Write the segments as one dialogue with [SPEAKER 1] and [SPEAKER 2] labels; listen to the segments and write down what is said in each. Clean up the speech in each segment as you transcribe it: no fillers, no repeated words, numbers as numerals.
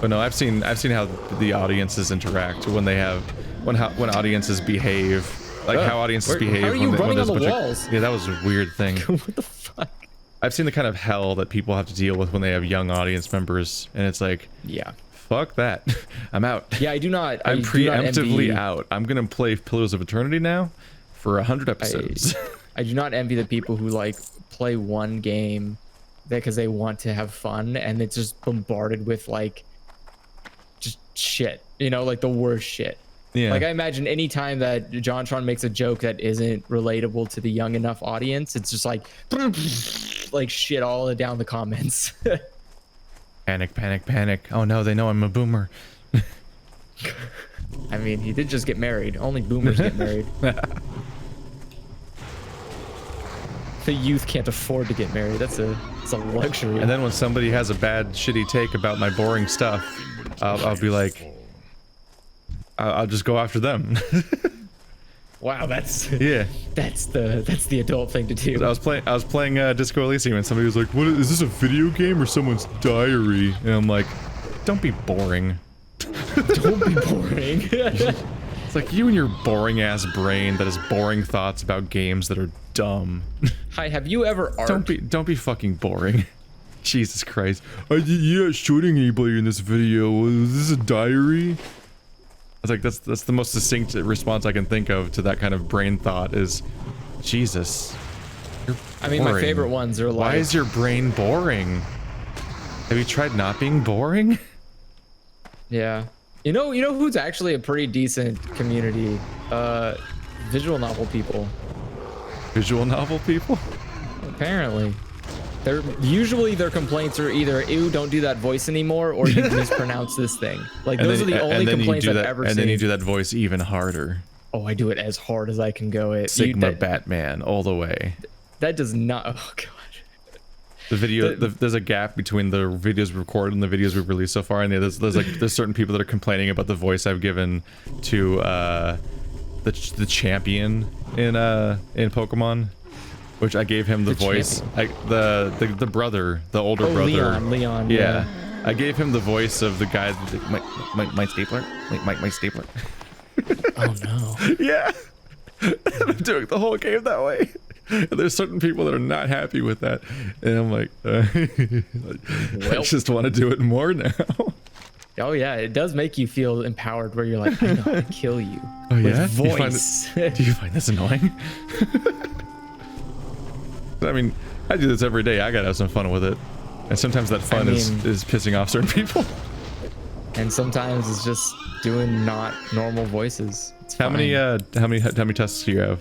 [SPEAKER 1] But no, I've seen how the audiences interact when when audiences behave, like how audiences behave.
[SPEAKER 2] How are you running on the walls?
[SPEAKER 1] Yeah, that was a weird thing.
[SPEAKER 2] What the fuck?
[SPEAKER 1] I've seen the kind of hell that people have to deal with when they have young audience members, and it's like,
[SPEAKER 2] yeah,
[SPEAKER 1] fuck that. I'm out.
[SPEAKER 2] Yeah, I do not.
[SPEAKER 1] I'm preemptively out. I'm gonna play Pillars of Eternity now for 100 episodes.
[SPEAKER 2] I do not envy the people who like play one game because they want to have fun, and it's just bombarded with like just shit, you know, like the worst shit.
[SPEAKER 1] Yeah.
[SPEAKER 2] Like I imagine any time that JonTron makes a joke that isn't relatable to the young enough audience, it's just like shit all down the comments.
[SPEAKER 1] Panic, panic, panic. Oh no, they know I'm a boomer.
[SPEAKER 2] I mean, he did just get married. Only boomers get married. The youth can't afford to get married. It's a luxury.
[SPEAKER 1] And then when somebody has a bad, shitty take about my boring stuff, I'll be like, I'll just go after them.
[SPEAKER 2] Wow, that's the adult thing to do.
[SPEAKER 1] I was playing Disco Elysium, and somebody was like, "What is this, a video game or someone's diary?" And I'm like, "Don't be boring."
[SPEAKER 2] Don't be boring.
[SPEAKER 1] It's like you and your boring ass brain that has boring thoughts about games that are dumb.
[SPEAKER 2] Hi, have you ever
[SPEAKER 1] Don't be fucking boring. Jesus Christ. Yeah, shooting anybody in this video. Is this a diary? I was like, that's the most succinct response I can think of to that kind of brain thought is, Jesus.
[SPEAKER 2] I mean, my favorite ones are like,
[SPEAKER 1] why is your brain boring? Have you tried not being boring?
[SPEAKER 2] Yeah. You know who's actually a pretty decent community? Visual novel people.
[SPEAKER 1] Visual novel people?
[SPEAKER 2] Apparently. Usually their complaints are either, ew, don't do that voice anymore, or you mispronounce this thing. Like, those are the only complaints I've ever seen.
[SPEAKER 1] And then you do that voice even harder.
[SPEAKER 2] Oh, I do it as hard as I can go.
[SPEAKER 1] Sigma Batman, all the way.
[SPEAKER 2] That does not, oh god.
[SPEAKER 1] The video, there's a gap between the videos we recorded and the videos we've released so far, and there's certain people that are complaining about the voice I've given to the champion in Pokemon, which I gave him the voice, the brother, the older brother,
[SPEAKER 2] Leon.
[SPEAKER 1] Yeah, I gave him the voice of the guy, my stapler, my stapler.
[SPEAKER 2] Oh no.
[SPEAKER 1] Yeah, I've been doing the whole game that way. And there's certain people that are not happy with that, and I'm like, I just want to do it more now.
[SPEAKER 2] Oh yeah, it does make you feel empowered, where you're like, I know how to kill you.
[SPEAKER 1] Oh yeah,
[SPEAKER 2] voice.
[SPEAKER 1] Do you find this annoying? I mean, I do this every day. I gotta have some fun with it, and sometimes that fun is pissing off certain people. And
[SPEAKER 2] sometimes it's just doing not normal voices. It's
[SPEAKER 1] how
[SPEAKER 2] fine.
[SPEAKER 1] many tests do you have?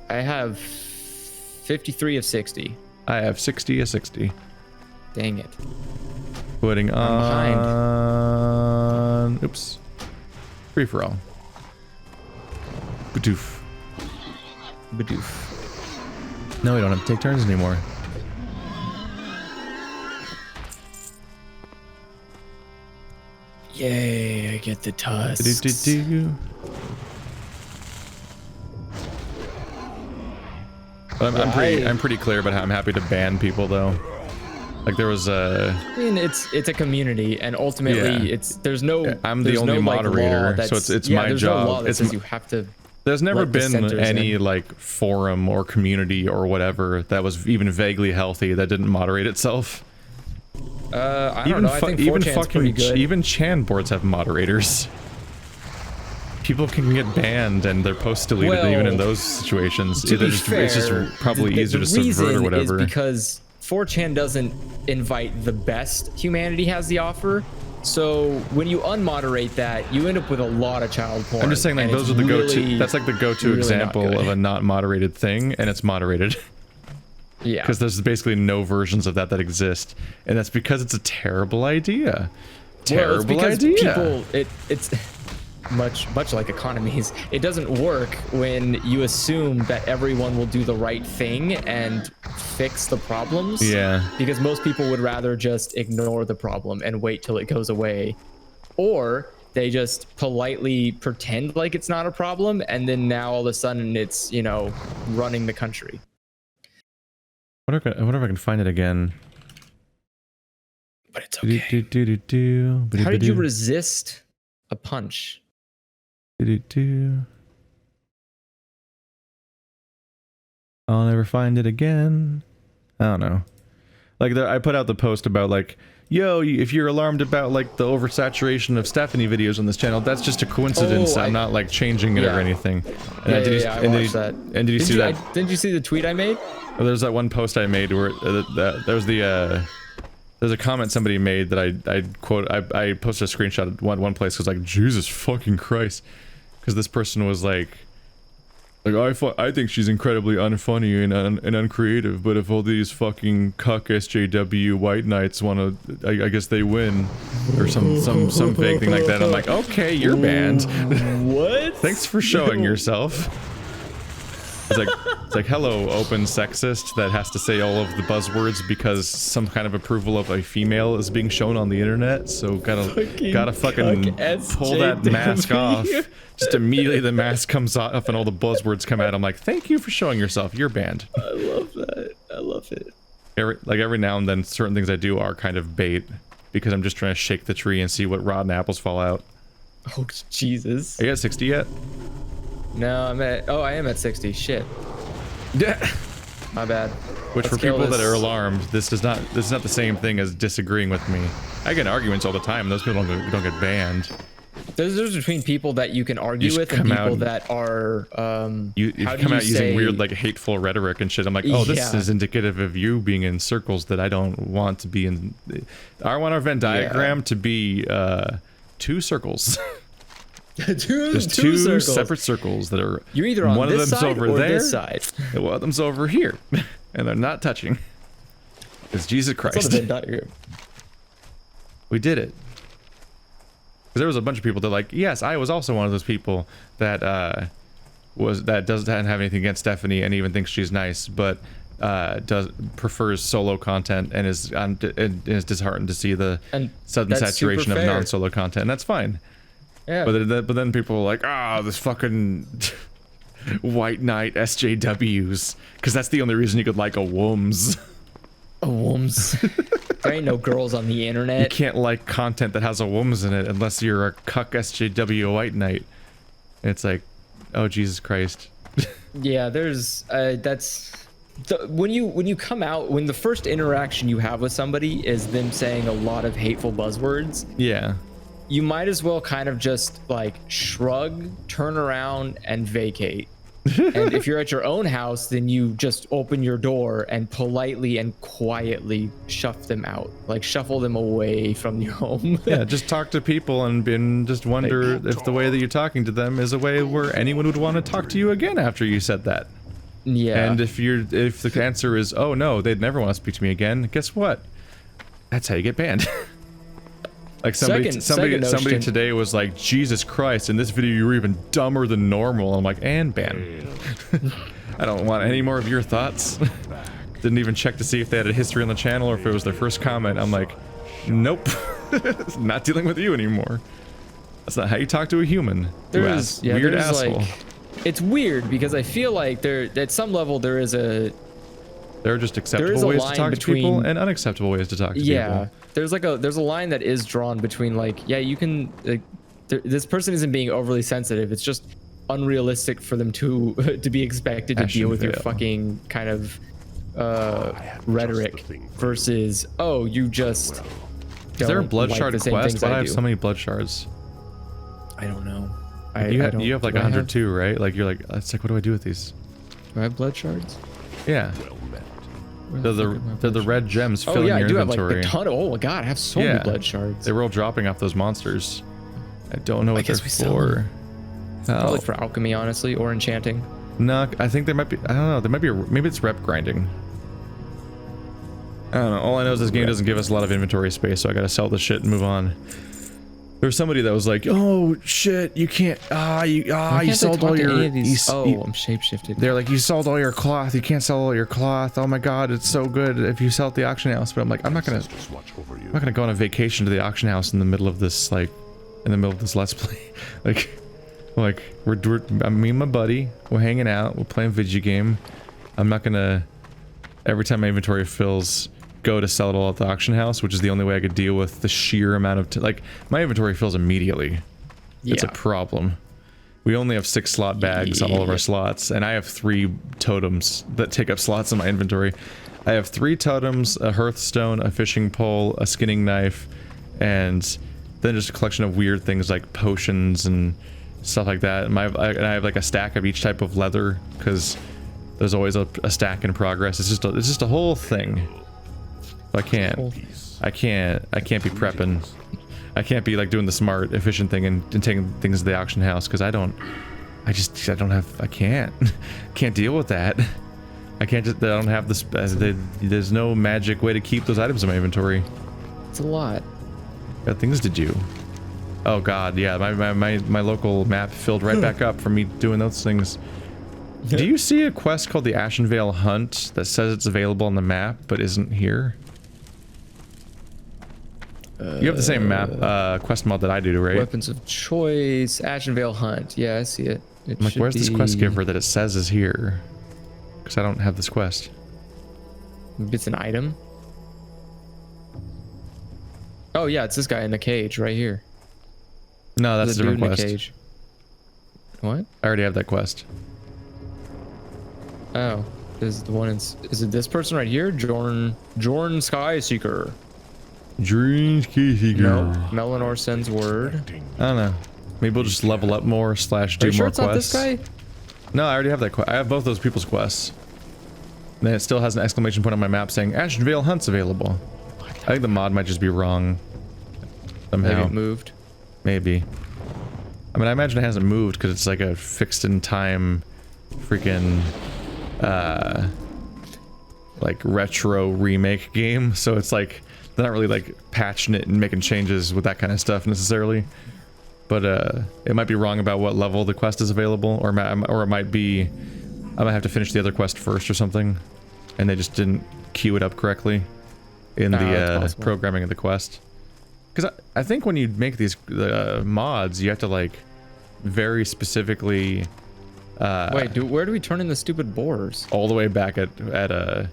[SPEAKER 2] I have 53 of 60.
[SPEAKER 1] I have 60 of 60.
[SPEAKER 2] Dang it.
[SPEAKER 1] Putting on... Oops. Free for all. Badoof.
[SPEAKER 2] Badoof.
[SPEAKER 1] No, we don't have to take turns anymore.
[SPEAKER 2] Yay, I get the tusks.
[SPEAKER 1] But I'm pretty clear about how I'm happy to ban people though. Like there was a.
[SPEAKER 2] I mean, it's a community, and ultimately, there's no.
[SPEAKER 1] I'm the only moderator, so it's my job.
[SPEAKER 2] No law that says you have to.
[SPEAKER 1] There's never been any like forum or community or whatever that was even vaguely healthy that didn't moderate itself.
[SPEAKER 2] I don't know. I think 4chan's pretty good.
[SPEAKER 1] Even Chan boards have moderators. People can get banned and their posts deleted even in those situations. It's just probably easier to subvert or whatever.
[SPEAKER 2] Is because 4chan doesn't invite the best humanity has to offer. So when you unmoderate that, you end up with a lot of child porn.
[SPEAKER 1] I'm just saying, like, those are the go-to. That's like the go-to example of a not moderated thing, and it's moderated.
[SPEAKER 2] Yeah.
[SPEAKER 1] Because there's basically no versions of that exist, and that's because it's a terrible idea. Terrible idea.
[SPEAKER 2] It's much like economies. It doesn't work when you assume that everyone will do the right thing and fix the problems.
[SPEAKER 1] Yeah.
[SPEAKER 2] Because most people would rather just ignore the problem and wait till it goes away, or they just politely pretend like it's not a problem, and then now all of a sudden it's, you know, running the country.
[SPEAKER 1] I wonder if I can find it again.
[SPEAKER 2] but it's okay. How did you resist a punch?
[SPEAKER 1] I'll never find it again. I don't know. Like, I put out the post about, like, yo, if you're alarmed about, like, the oversaturation of Stephanie videos on this channel, that's just a coincidence. I'm not, like, changing it or anything. And
[SPEAKER 2] I watched that.
[SPEAKER 1] And did you see that?
[SPEAKER 2] Didn't you see the tweet I made?
[SPEAKER 1] Oh, there's that one post I made where there's a comment somebody made that I posted a screenshot at one place. It was like, Jesus fucking Christ. Because this person was like, I think she's incredibly unfunny and uncreative, but if all these fucking cuck SJW white knights want to, I guess they win, or some vague thing like that. I'm like, okay, you're banned.
[SPEAKER 2] What?
[SPEAKER 1] Thanks for showing yourself. It's like, hello, open sexist that has to say all of the buzzwords because some kind of approval of a female is being shown on the internet. So gotta fucking pull that mask off. Just immediately the mask comes off and all the buzzwords come out. I'm like, thank you for showing yourself. You're banned.
[SPEAKER 2] I love that. I love it.
[SPEAKER 1] Every now and then, certain things I do are kind of bait because I'm just trying to shake the tree and see what rotten apples fall out.
[SPEAKER 2] Oh Jesus!
[SPEAKER 1] Are you at 60 yet?
[SPEAKER 2] No, I am at 60. Shit.
[SPEAKER 1] Yeah.
[SPEAKER 2] My bad.
[SPEAKER 1] Which, for people that are alarmed, this is not the same thing as disagreeing with me. I get in arguments all the time. Those people don't get banned.
[SPEAKER 2] There's between people that you can argue with and people that are
[SPEAKER 1] you come out using weird, like, hateful rhetoric and shit. I'm like, oh, this is indicative of you being in circles that I don't want to be in. I want our Venn diagram to be 2 circles. There's two circles. Separate circles that are.
[SPEAKER 2] You're either on this side or this side.
[SPEAKER 1] One of them's over here, and they're not touching. It's Jesus Christ. We did it. Because there was a bunch of people that, like, yes, I was also one of those people that doesn't have anything against Stephanie and even thinks she's nice, but prefers solo content and is disheartened to see the sudden saturation of non-solo content, and that's fine. Yeah. But then people are like, this fucking white knight SJWs, because that's the only reason you could like a WOMS.
[SPEAKER 2] A WOMS. There ain't no girls on the internet.
[SPEAKER 1] You can't like content that has a WOMS in it unless you're a cuck SJW white knight. It's like, oh Jesus Christ.
[SPEAKER 2] Yeah, there's when you come out, when the first interaction you have with somebody is them saying a lot of hateful buzzwords.
[SPEAKER 1] Yeah.
[SPEAKER 2] You might as well kind of just, like, shrug, turn around, and vacate. And if you're at your own house, then you just open your door and politely and quietly shove them out. Like, shuffle them away from your home.
[SPEAKER 1] Yeah, just talk to people and just wonder if the way that you're talking to them is a way where anyone would want to talk to you again after you said that.
[SPEAKER 2] Yeah.
[SPEAKER 1] And if the answer is, oh no, they'd never want to speak to me again, guess what? That's how you get banned. Like somebody today was like, Jesus Christ, in this video you were even dumber than normal. I'm like, and ban. I don't want any more of your thoughts. Didn't even check to see if they had a history on the channel or if it was their first comment. I'm like, nope. Not dealing with you anymore. That's not how you talk to a human. Weird asshole.
[SPEAKER 2] Like, it's weird because I feel like at some level there is a...
[SPEAKER 1] There are just acceptable ways to talk to people and unacceptable ways to talk to people.
[SPEAKER 2] Yeah, there's a line that is drawn between, like, yeah, you can, like, this person isn't being overly sensitive. It's just unrealistic for them to be expected to deal with your fucking kind of rhetoric versus, oh, you just.
[SPEAKER 1] Is there a blood shard quest? Why do I have so many blood shards?
[SPEAKER 2] I don't know.
[SPEAKER 1] You have like 102, right? Like, you're like, it's like, what do I do with these?
[SPEAKER 2] Do I have blood shards?
[SPEAKER 1] Yeah. They're the red gems filling your inventory.
[SPEAKER 2] I do have like a ton of, oh my god, I have so many blood shards.
[SPEAKER 1] They were all dropping off those monsters. I don't know what they're for.
[SPEAKER 2] Probably for alchemy, honestly, or enchanting.
[SPEAKER 1] No, I think there might be, I don't know, there might be, maybe it's rep grinding. I don't know, all I know is this game doesn't give us a lot of inventory space, so I gotta sell the shit and move on. There was somebody that was like, oh shit, you can't, you sold all your,
[SPEAKER 2] I'm shapeshifted.
[SPEAKER 1] They're like, you sold all your cloth, you can't sell all your cloth, oh my god, it's so good if you sell at the auction house. But I'm like, I'm not gonna go on a vacation to the auction house in the middle of this, like, let's play. like me and my buddy, we're hanging out, we're playing video game. I'm not gonna, every time my inventory fills, go to sell it all at the auction house, which is the only way I could deal with the sheer amount of like my inventory fills immediately. Yeah. It's a problem. We only have 6 slot bags on all of our slots, and I have 3 totems that take up slots in my inventory. I have 3 totems, a hearthstone, a fishing pole, a skinning knife, and then just a collection of weird things like potions and stuff like that. And I have like a stack of each type of leather because there's always a stack in progress. It's just a whole thing. I can't be prepping. I can't be like doing the smart, efficient thing and taking things to the auction house because I can't deal with that. I don't have this. There's no magic way to keep those items in my inventory.
[SPEAKER 2] It's a lot.
[SPEAKER 1] Got things to do. Oh god, yeah, my local map filled right back up from me doing those things. Do you see a quest called the Ashenvale Hunt that says it's available on the map but isn't here? You have the same map quest mod that I do, right?
[SPEAKER 2] Weapons of choice, Ashenvale Hunt. Yeah, I see it.
[SPEAKER 1] I'm like, where's this quest giver that it says is here? Because I don't have this quest.
[SPEAKER 2] Maybe it's an item. Oh yeah, it's this guy in the cage right here.
[SPEAKER 1] No, that's a different quest.
[SPEAKER 2] Cage. What?
[SPEAKER 1] I already have that quest.
[SPEAKER 2] Oh, is it this person right here? Jorn Skyseeker.
[SPEAKER 1] Dream Skyseeker.
[SPEAKER 2] No, Melanor sends word.
[SPEAKER 1] I don't know. Maybe we'll just level up more / do more quests. Are you sure it's not this guy? No, I already have that quest. I have both those people's quests. And then it still has an exclamation point on my map saying Ashenvale Hunt's available. I think the mod might just be wrong. Somehow.
[SPEAKER 2] Maybe it moved.
[SPEAKER 1] Maybe. I mean, I imagine it hasn't moved because it's like a fixed in time freaking like retro remake game. So it's like they're not really like patching it and making changes with that kind of stuff necessarily. But it might be wrong about what level the quest is available, or it might be I might have to finish the other quest first or something, and they just didn't queue it up correctly in the programming of the quest. Because I think when you make these mods, you have to like very specifically.
[SPEAKER 2] Wait, where do we turn in the stupid boars?
[SPEAKER 1] All the way back at a.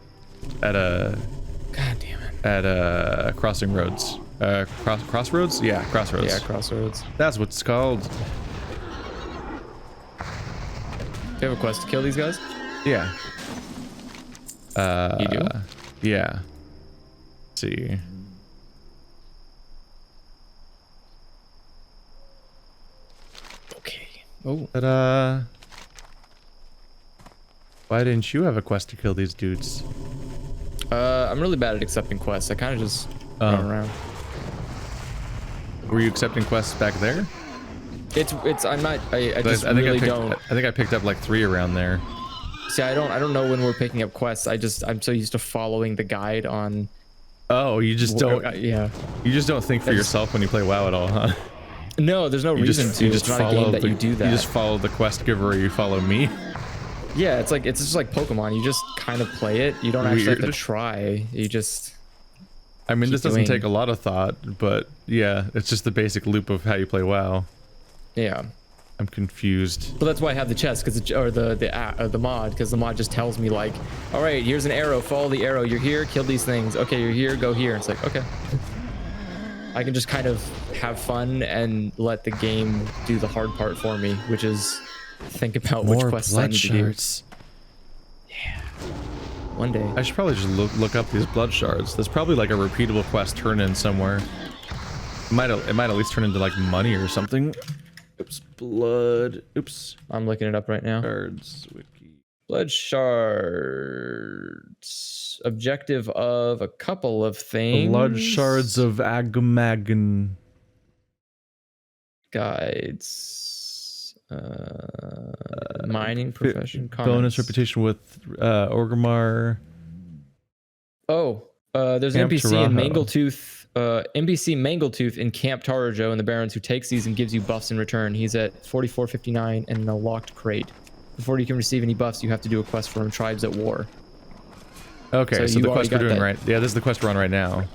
[SPEAKER 1] God
[SPEAKER 2] damn it.
[SPEAKER 1] At Crossing Roads. Crossroads? Yeah, Crossroads.
[SPEAKER 2] Yeah, Crossroads.
[SPEAKER 1] That's what it's called.
[SPEAKER 2] Do you have a quest to kill these guys?
[SPEAKER 1] Yeah.
[SPEAKER 2] You do?
[SPEAKER 1] Yeah. Let's see.
[SPEAKER 2] Okay. Oh.
[SPEAKER 1] Ta-da. Why didn't you have a quest to kill these dudes?
[SPEAKER 2] I'm really bad at accepting quests. I kind of just run around.
[SPEAKER 1] Were you accepting quests back there?
[SPEAKER 2] I'm not. I just
[SPEAKER 1] I think
[SPEAKER 2] really don't.
[SPEAKER 1] I think I picked up like 3 around there.
[SPEAKER 2] See, I don't know when we're picking up quests. I'm so used to following the guide on.
[SPEAKER 1] Oh, you just don't.
[SPEAKER 2] Yeah.
[SPEAKER 1] You just don't think for yourself when you play WoW at all, huh?
[SPEAKER 2] No, there's no reason to.
[SPEAKER 1] You just
[SPEAKER 2] it's not a game that you do that.
[SPEAKER 1] You just follow the quest giver, or you follow me.
[SPEAKER 2] Yeah, it's just like Pokemon. You just kind of play it. You don't actually have to try. You just.
[SPEAKER 1] I mean, this doesn't take a lot of thought, but yeah, it's just the basic loop of how you play WoW.
[SPEAKER 2] Yeah.
[SPEAKER 1] I'm confused.
[SPEAKER 2] But that's why I have the chest, or the mod, because the mod just tells me like, all right, here's an arrow, follow the arrow. You're here, kill these things. Okay, you're here, go here. It's like, okay. I can just kind of have fun and let the game do the hard part for me, which is think about which quests I need to do. Yeah. One day.
[SPEAKER 1] I should probably just look up these blood shards. There's probably like a repeatable quest turn in somewhere. It might at least turn into like money or something. Oops, blood. Oops.
[SPEAKER 2] I'm looking it up right now.
[SPEAKER 1] Shards wiki.
[SPEAKER 2] Blood shards. Objective of a couple of things.
[SPEAKER 1] Blood shards of Agamagan.
[SPEAKER 2] Guides. Mining profession.
[SPEAKER 1] Bonus reputation with Orgrimmar.
[SPEAKER 2] Oh, there's an NPC in Mangletooth. NPC Mangletooth in Camp Tarajo in the Barrens who takes these and gives you buffs in return. He's at 4459 and in a locked crate. Before you can receive any buffs, you have to do a quest from Tribes at War.
[SPEAKER 1] Okay, so the quest we're doing right. Yeah, this is the quest we're on right now.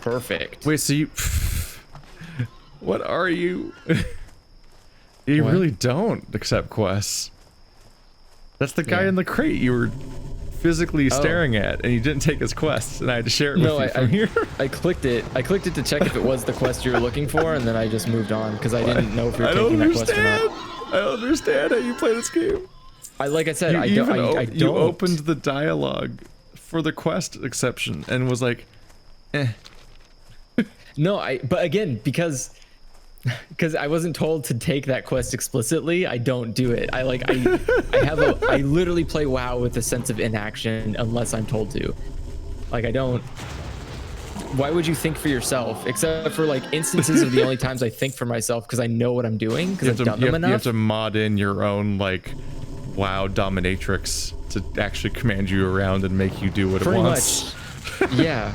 [SPEAKER 2] Perfect.
[SPEAKER 1] Wait, so you... What are you? You really don't accept quests. That's the guy in the crate you were physically staring at, and you didn't take his quest, and I had to share it with you from here.
[SPEAKER 2] I clicked it to check if it was the quest you were looking for, and then I just moved on because I didn't know if you were taking that quest or not.
[SPEAKER 1] I don't understand how you play this game.
[SPEAKER 2] Like I said, I don't.
[SPEAKER 1] You opened the dialogue for the quest exception and was like, eh.
[SPEAKER 2] No, but again, because I wasn't told to take that quest explicitly, I don't do it. I literally play WoW with a sense of inaction unless I'm told to. Like, I don't. Why would you think for yourself? Except for like instances of the only times I think for myself because I know what I'm doing because I've done them enough.
[SPEAKER 1] You have to mod in your own like WoW dominatrix to actually command you around and make you do what it wants.
[SPEAKER 2] Pretty much. Yeah,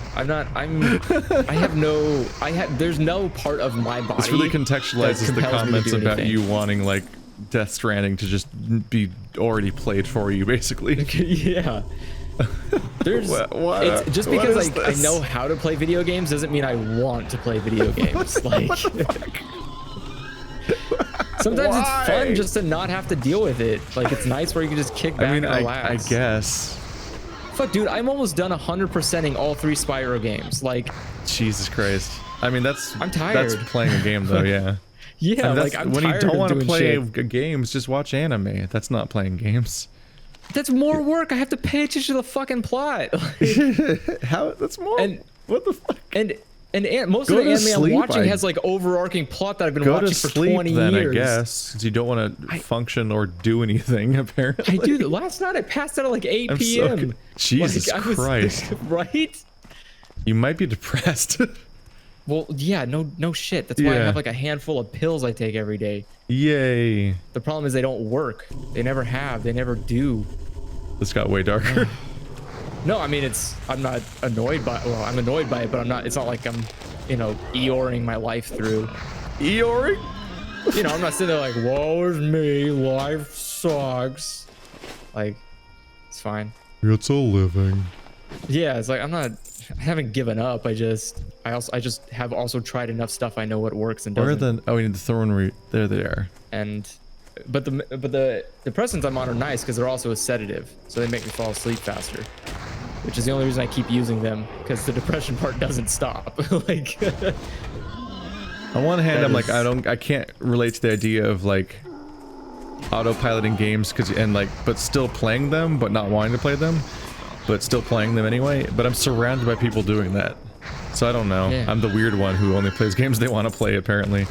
[SPEAKER 2] there's no part of my body.
[SPEAKER 1] This really contextualizes the comments about you wanting like Death Stranding to just be already played for you, basically.
[SPEAKER 2] Yeah. There's it's just because I know how to play video games doesn't mean I want to play video games. Like sometimes it's fun just to not have to deal with it. Like it's nice where you can just kick back and relax.
[SPEAKER 1] I guess.
[SPEAKER 2] Fuck, dude, I'm almost done 100%ing all 3 Spyro games. Like,
[SPEAKER 1] Jesus Christ. I mean, I'm tired. That's playing a game, though. Yeah.
[SPEAKER 2] Yeah,
[SPEAKER 1] I mean,
[SPEAKER 2] like I'm
[SPEAKER 1] when
[SPEAKER 2] tired
[SPEAKER 1] you don't want
[SPEAKER 2] to
[SPEAKER 1] play games, just watch anime. That's not playing games.
[SPEAKER 2] That's more work. I have to pay attention to the fucking plot.
[SPEAKER 1] How? That's more.
[SPEAKER 2] And
[SPEAKER 1] what the fuck?
[SPEAKER 2] And most of the anime I'm watching has like overarching plot that I've been watching for 20 years.
[SPEAKER 1] I guess, since you don't want to function or do anything. Apparently,
[SPEAKER 2] I do. Last night I passed out at like 8 p.m.
[SPEAKER 1] Jesus Christ!
[SPEAKER 2] Right?
[SPEAKER 1] You might be depressed.
[SPEAKER 2] Well, yeah, no shit. That's why I have like a handful of pills I take every day.
[SPEAKER 1] Yay!
[SPEAKER 2] The problem is they don't work. They never have. They never do.
[SPEAKER 1] This got way darker.
[SPEAKER 2] No, I mean I'm not annoyed by. Well, I'm annoyed by it, but I'm not. It's not like I'm, Eeyoring my life through.
[SPEAKER 1] Eeyoring?
[SPEAKER 2] I'm not sitting there like, woe is me, life sucks. Like, it's fine.
[SPEAKER 1] It's a living.
[SPEAKER 2] Yeah, it's like I haven't given up. I just have also tried enough stuff. I know what works and doesn't.
[SPEAKER 1] We need the thorn. There they are.
[SPEAKER 2] But the depressants I'm on are nice because they're also a sedative, so they make me fall asleep faster. Which is the only reason I keep using them, because the depression part doesn't stop. Like,
[SPEAKER 1] on one hand, I can't relate to the idea of like autopiloting games but still playing them, but not wanting to play them, but still playing them anyway. But I'm surrounded by people doing that, so I don't know. Yeah. I'm the weird one who only plays games they want to play, apparently.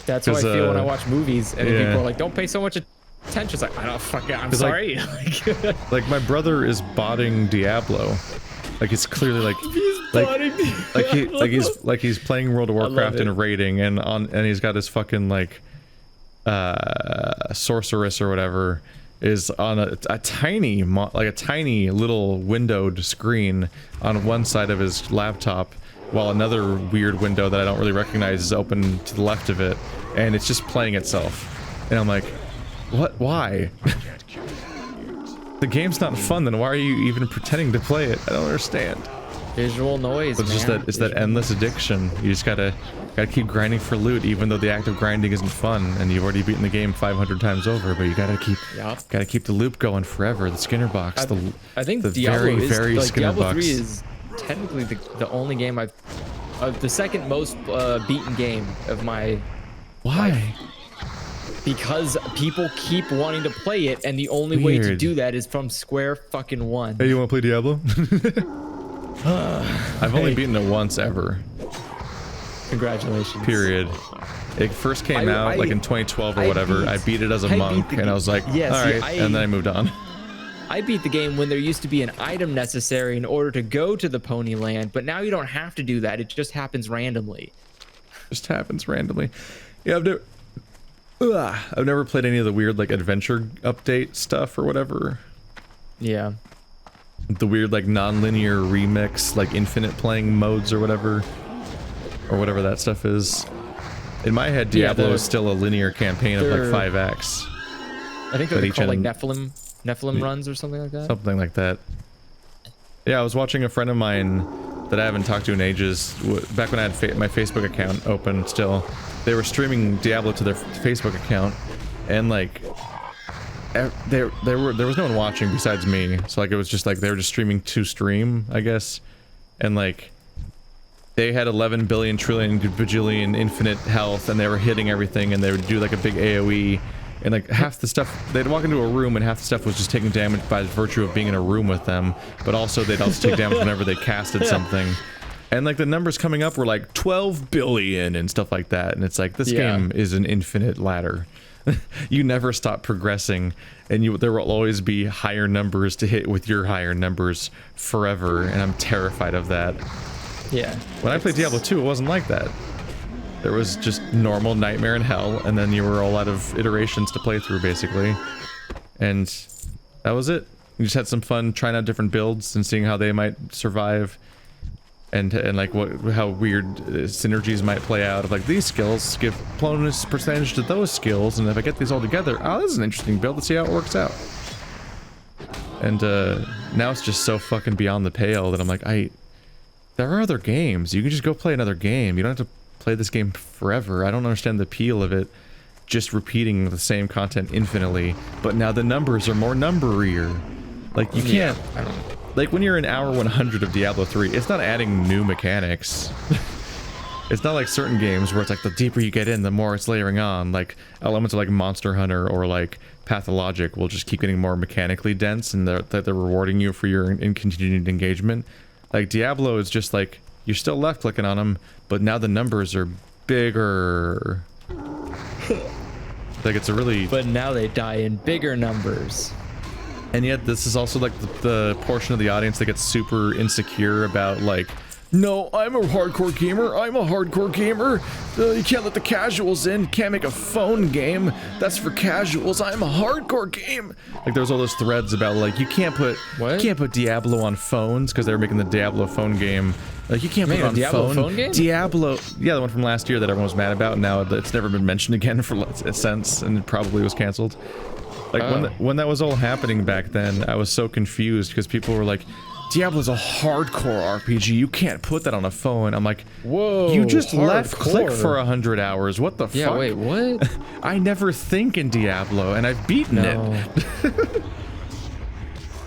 [SPEAKER 2] That's how I feel when I watch movies, and people are like, "Don't pay so much attention." It's like, I don't fucking. I'm sorry.
[SPEAKER 1] Like my brother is botting Diablo. Like it's clearly like he's playing World of Warcraft and raiding, and he's got his fucking like sorceress or whatever is on a tiny little windowed screen on one side of his laptop, while another weird window that I don't really recognize is open to the left of it, and it's just playing itself. And I'm like, what? Why? The game's not fun, then why are you even pretending to play it? I don't understand.
[SPEAKER 2] Visual noise,
[SPEAKER 1] but it's that endless addiction. You just gotta keep grinding for loot, even though the act of grinding isn't fun, and you've already beaten the game 500 times over. But you gotta keep the loop going forever. The Skinner box.
[SPEAKER 2] I think
[SPEAKER 1] the
[SPEAKER 2] Diablo
[SPEAKER 1] very Skinner
[SPEAKER 2] Diablo
[SPEAKER 1] box.
[SPEAKER 2] 3 is technically the only game the second most beaten game of my life. Because people keep wanting to play it, and the only way to do that is from square fucking one.
[SPEAKER 1] Hey, you want to play Diablo? I've only beaten it once ever.
[SPEAKER 2] Congratulations.
[SPEAKER 1] Period. It first came out like in 2012 or whatever. I beat it as a monk, and I was like, all right, and then I moved on.
[SPEAKER 2] I beat the game when there used to be an item necessary in order to go to the Pony Land, but now you don't have to do that. It just happens randomly.
[SPEAKER 1] Just happens randomly. Yeah, I've never played any of the weird like adventure update stuff or whatever.
[SPEAKER 2] Yeah.
[SPEAKER 1] The weird like non-linear remix, like infinite playing modes or whatever that stuff is. In my head, Diablo is still a linear campaign of like 5 acts.
[SPEAKER 2] I think they're called like Nephilim runs or something like that.
[SPEAKER 1] Something like that. Yeah, I was watching a friend of mine that I haven't talked to in ages. Back when I had my Facebook account open still, they were streaming Diablo to their Facebook account, and like there was no one watching besides me, so like it was just like they were just streaming to stream, I guess, and like they had 11 billion trillion bajillion infinite health, and they were hitting everything, and they would do like a big AoE, and like half the stuff, they'd walk into a room and half the stuff was just taking damage by virtue of being in a room with them, but also they'd also take damage whenever they casted something. And like the numbers coming up were like 12 billion and stuff like that, and it's like this game is an infinite ladder. You never stop progressing, and there will always be higher numbers to hit with your higher numbers forever, and I'm terrified of that.
[SPEAKER 2] Yeah.
[SPEAKER 1] When I played Diablo 2, it wasn't like that. There was just normal nightmare in hell, and then you were all out of iterations to play through, basically. And that was it. You just had some fun trying out different builds and seeing how they might survive. And like how weird synergies might play out of like these skills give bonus percentage to those skills, and if I get these all together, oh, this is an interesting build. Let's see how it works out. And now it's just so fucking beyond the pale that I'm like, there are other games. You can just go play another game. You don't have to play this game forever. I don't understand the appeal of it. Just repeating the same content infinitely, but now the numbers are more numberier. Like you can't. I don't know. Like, when you're in hour 100 of Diablo 3, it's not adding new mechanics. It's not like certain games where it's like the deeper you get in, the more it's layering on. Like, elements of like Monster Hunter or like Pathologic will just keep getting more mechanically dense, and they're rewarding you for your continued engagement. Like, Diablo is just like, you're still left-clicking on them, but now the numbers are bigger. Like, it's a really...
[SPEAKER 2] But now they die in bigger numbers.
[SPEAKER 1] And yet this is also like the portion of the audience that gets super insecure about like, no, I'm a hardcore gamer. I'm a hardcore gamer. You can't let the casuals in. Can't make a phone game. That's for casuals. I'm a hardcore game. Like there's all those threads about like you can't put Diablo on phones because they were making the Diablo phone game. Like you can't put it on
[SPEAKER 2] Diablo phone game?
[SPEAKER 1] Diablo, yeah, the one from last year that everyone was mad about. And now it's never been mentioned again for since, and it probably was canceled. Like when that was all happening back then, I was so confused because people were like, Diablo's a hardcore RPG. You can't put that on a phone. I'm like, whoa, you just left click for 100 hours. What the fuck?
[SPEAKER 2] Yeah, wait, what?
[SPEAKER 1] I never think in Diablo, and I've beaten it.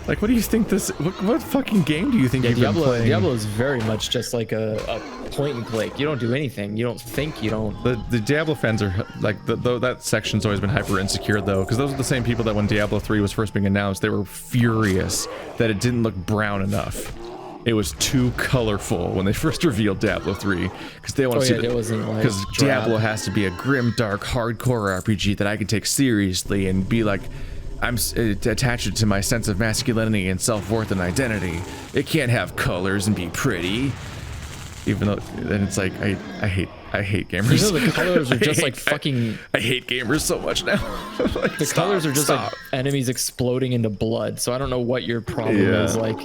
[SPEAKER 1] Like, what do you think this? What fucking game do you think you've been playing?
[SPEAKER 2] Diablo is very much just like a point and click. You don't do anything. You don't think. You don't.
[SPEAKER 1] The Diablo fans are like, that section's always been hyper insecure though, because those are the same people that when Diablo 3 was first being announced, they were furious that it didn't look brown enough. It was too colorful when they first revealed Diablo 3, because they want to see that, because Diablo has to be a grim, dark, hardcore RPG that I can take seriously and be like, I'm attached to my sense of masculinity and self-worth and identity. It can't have colors and be pretty. Even though, then it's like, I hate gamers.
[SPEAKER 2] You know, the colors are just like fucking...
[SPEAKER 1] I hate gamers so much now. Like,
[SPEAKER 2] the colors are just like enemies exploding into blood, so I don't know what your problem is. Like,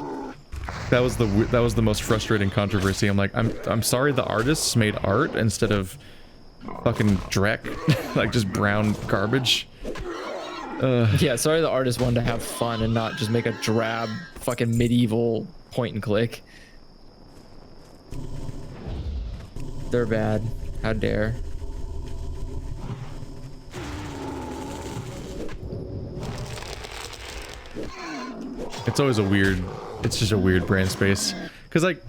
[SPEAKER 1] that was the most frustrating controversy. I'm like, I'm sorry the artists made art instead of fucking dreck, like just brown garbage.
[SPEAKER 2] Yeah, sorry the artist wanted to have fun and not just make a drab fucking medieval point and click. They're bad. How dare.
[SPEAKER 1] It's always it's just a weird brand space. Because like,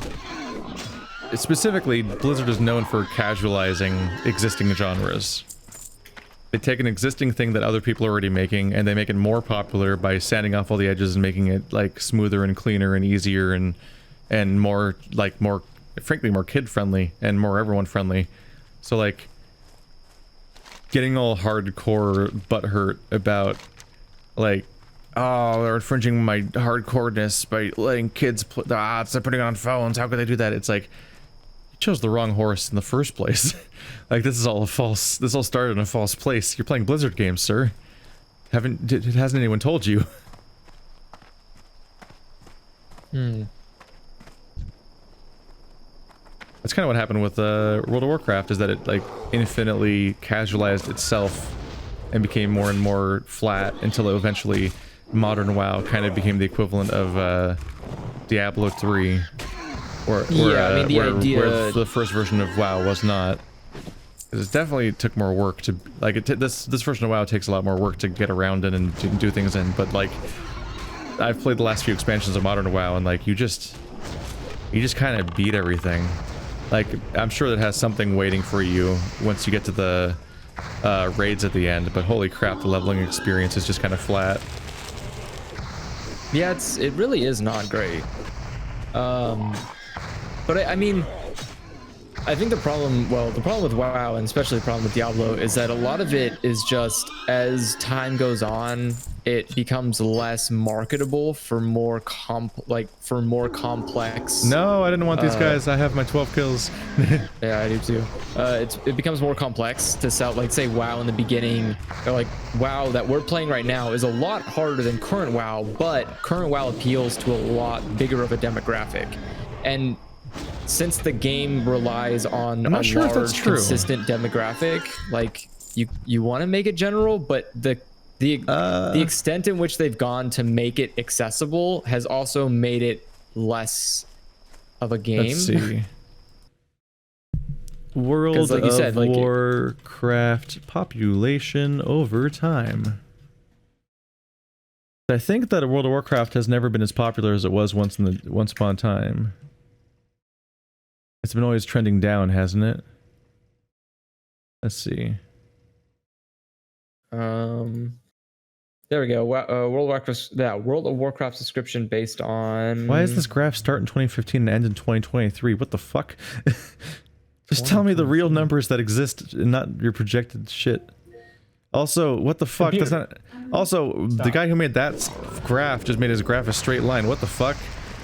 [SPEAKER 1] specifically, Blizzard is known for casualizing existing genres. They take an existing thing that other people are already making, and they make it more popular by sanding off all the edges and making it like smoother and cleaner and easier and more frankly more kid friendly and more everyone friendly. So like getting all hardcore butthurt about like, oh, they're infringing my hardcoreness by letting kids they're putting it on phones. How could they do that? It's like, you chose the wrong horse in the first place. Like, this all started in a false place. You're playing Blizzard games, sir. Hasn't anyone told you? That's kind of what happened with World of Warcraft, is that it like infinitely casualized itself and became more and more flat until it eventually, modern WoW kind of became the equivalent of Diablo 3. Where the first version of WoW was not. It definitely took more work to like this version of WoW takes a lot more work to get around in and do things in, but like I've played the last few expansions of modern WoW and like you just kind of beat everything. Like I'm sure that has something waiting for you once you get to the raids at the end, but holy crap, the leveling experience is just kind of flat.
[SPEAKER 2] Yeah, it really is not great. But I mean, I think the problem with WoW, and especially the problem with Diablo, is that a lot of it is just as time goes on, it becomes less marketable for more complex.
[SPEAKER 1] No, I didn't want these guys. I have my 12 kills.
[SPEAKER 2] Yeah, I do too. It becomes more complex to sell. Like say WoW in the beginning, or like WoW that we're playing right now is a lot harder than current WoW, but current WoW appeals to a lot bigger of a demographic, and since the game relies on a large, consistent demographic, like you want to make it general, but the extent in which they've gone to make it accessible has also made it less of a game.
[SPEAKER 1] Let's see. World
[SPEAKER 2] like you
[SPEAKER 1] of
[SPEAKER 2] said, like
[SPEAKER 1] Warcraft population over time. I think that World of Warcraft has never been as popular as it was once upon a time. It's been always trending down, hasn't it? Let's see.
[SPEAKER 2] There we go. World of Warcraft subscription based on.
[SPEAKER 1] Why does this graph start in 2015 and end in 2023? What the fuck? Just tell me the real numbers that exist and not your projected shit. Also, what the fuck does that? Also, the guy who made that graph just made his graph a straight line. What the fuck?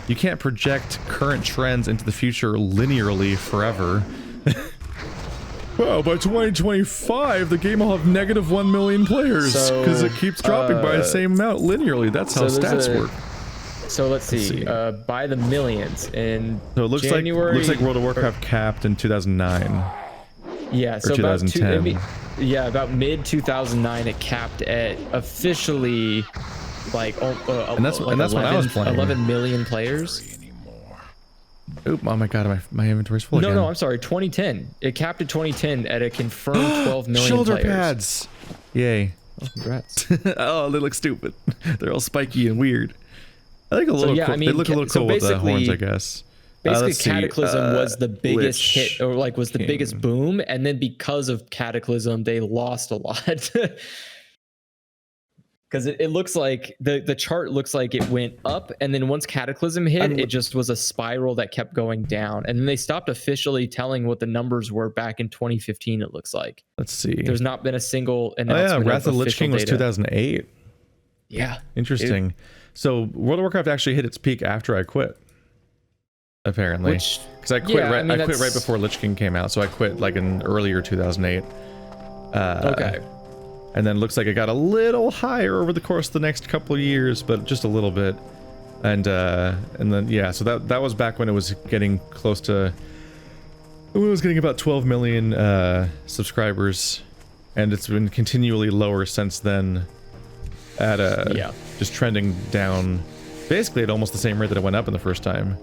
[SPEAKER 1] You can't project current trends into the future linearly forever. Well, by 2025, the game will have negative 1 million players because it keeps dropping by the same amount linearly. That's how stats work.
[SPEAKER 2] So let's see. By the millions in
[SPEAKER 1] so it looks
[SPEAKER 2] January,
[SPEAKER 1] looks like World of Warcraft capped in 2009.
[SPEAKER 2] Yeah, so
[SPEAKER 1] or 2010.
[SPEAKER 2] About mid 2009, it capped at officially like
[SPEAKER 1] and that's when I was playing.
[SPEAKER 2] 11 million players.
[SPEAKER 1] Oop, oh my god, my inventory's full again.
[SPEAKER 2] No, I'm sorry, 2010. It capped at 2010 at a confirmed 12 million
[SPEAKER 1] shoulder
[SPEAKER 2] players.
[SPEAKER 1] pads! Yay.
[SPEAKER 2] Oh, congrats.
[SPEAKER 1] Oh, they look stupid. They're all spiky and weird. I think a little cool. They look a little cool with the horns, I guess.
[SPEAKER 2] Basically, Cataclysm was the biggest hit, or like was the biggest boom, and then because of Cataclysm, they lost a lot. Because it looks like the chart looks like it went up, and then once Cataclysm hit, it just was a spiral that kept going down, and then they stopped officially telling what the numbers were back in 2015. It looks like.
[SPEAKER 1] Let's see.
[SPEAKER 2] There's not been a single announcement.
[SPEAKER 1] Oh yeah, Wrath of the Lich King was 2008.
[SPEAKER 2] Yeah.
[SPEAKER 1] Interesting. So World of Warcraft actually hit its peak after I quit. Apparently, because I quit. I quit right before Lich King came out, so I quit like in earlier 2008.
[SPEAKER 2] Okay.
[SPEAKER 1] And then it looks like it got a little higher over the course of the next couple of years, but just a little bit. And then yeah, so that was back when it was getting close to. It was getting about 12 million subscribers, and it's been continually lower since then. At just trending down, basically at almost the same rate that it went up in the first time.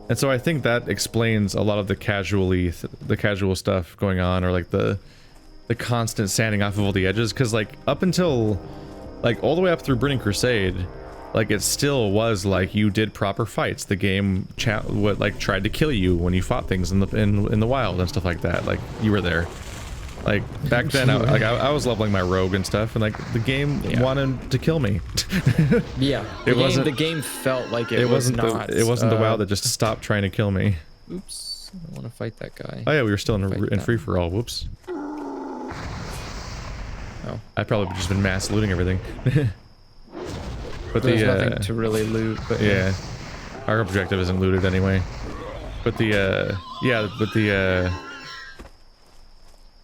[SPEAKER 1] And so I think that explains a lot of the casual stuff going on, or like the constant sanding off of all the edges, because like up until like all the way up through Burning Crusade, like it still was like you did proper fights. The game tried to kill you when you fought things in the wild and stuff like that. Like you were there. Like back then, I was leveling my rogue and stuff, and like the game wanted to kill me.
[SPEAKER 2] Yeah, the game felt like it wasn't the
[SPEAKER 1] WoW that just stopped trying to kill me.
[SPEAKER 2] Oops, I don't want to fight that guy.
[SPEAKER 1] Oh yeah, we were still in free for all. Whoops.
[SPEAKER 2] Oh,
[SPEAKER 1] I've probably just been mass looting everything. But
[SPEAKER 2] there's nothing to really loot. But
[SPEAKER 1] yeah, our objective isn't looted anyway. But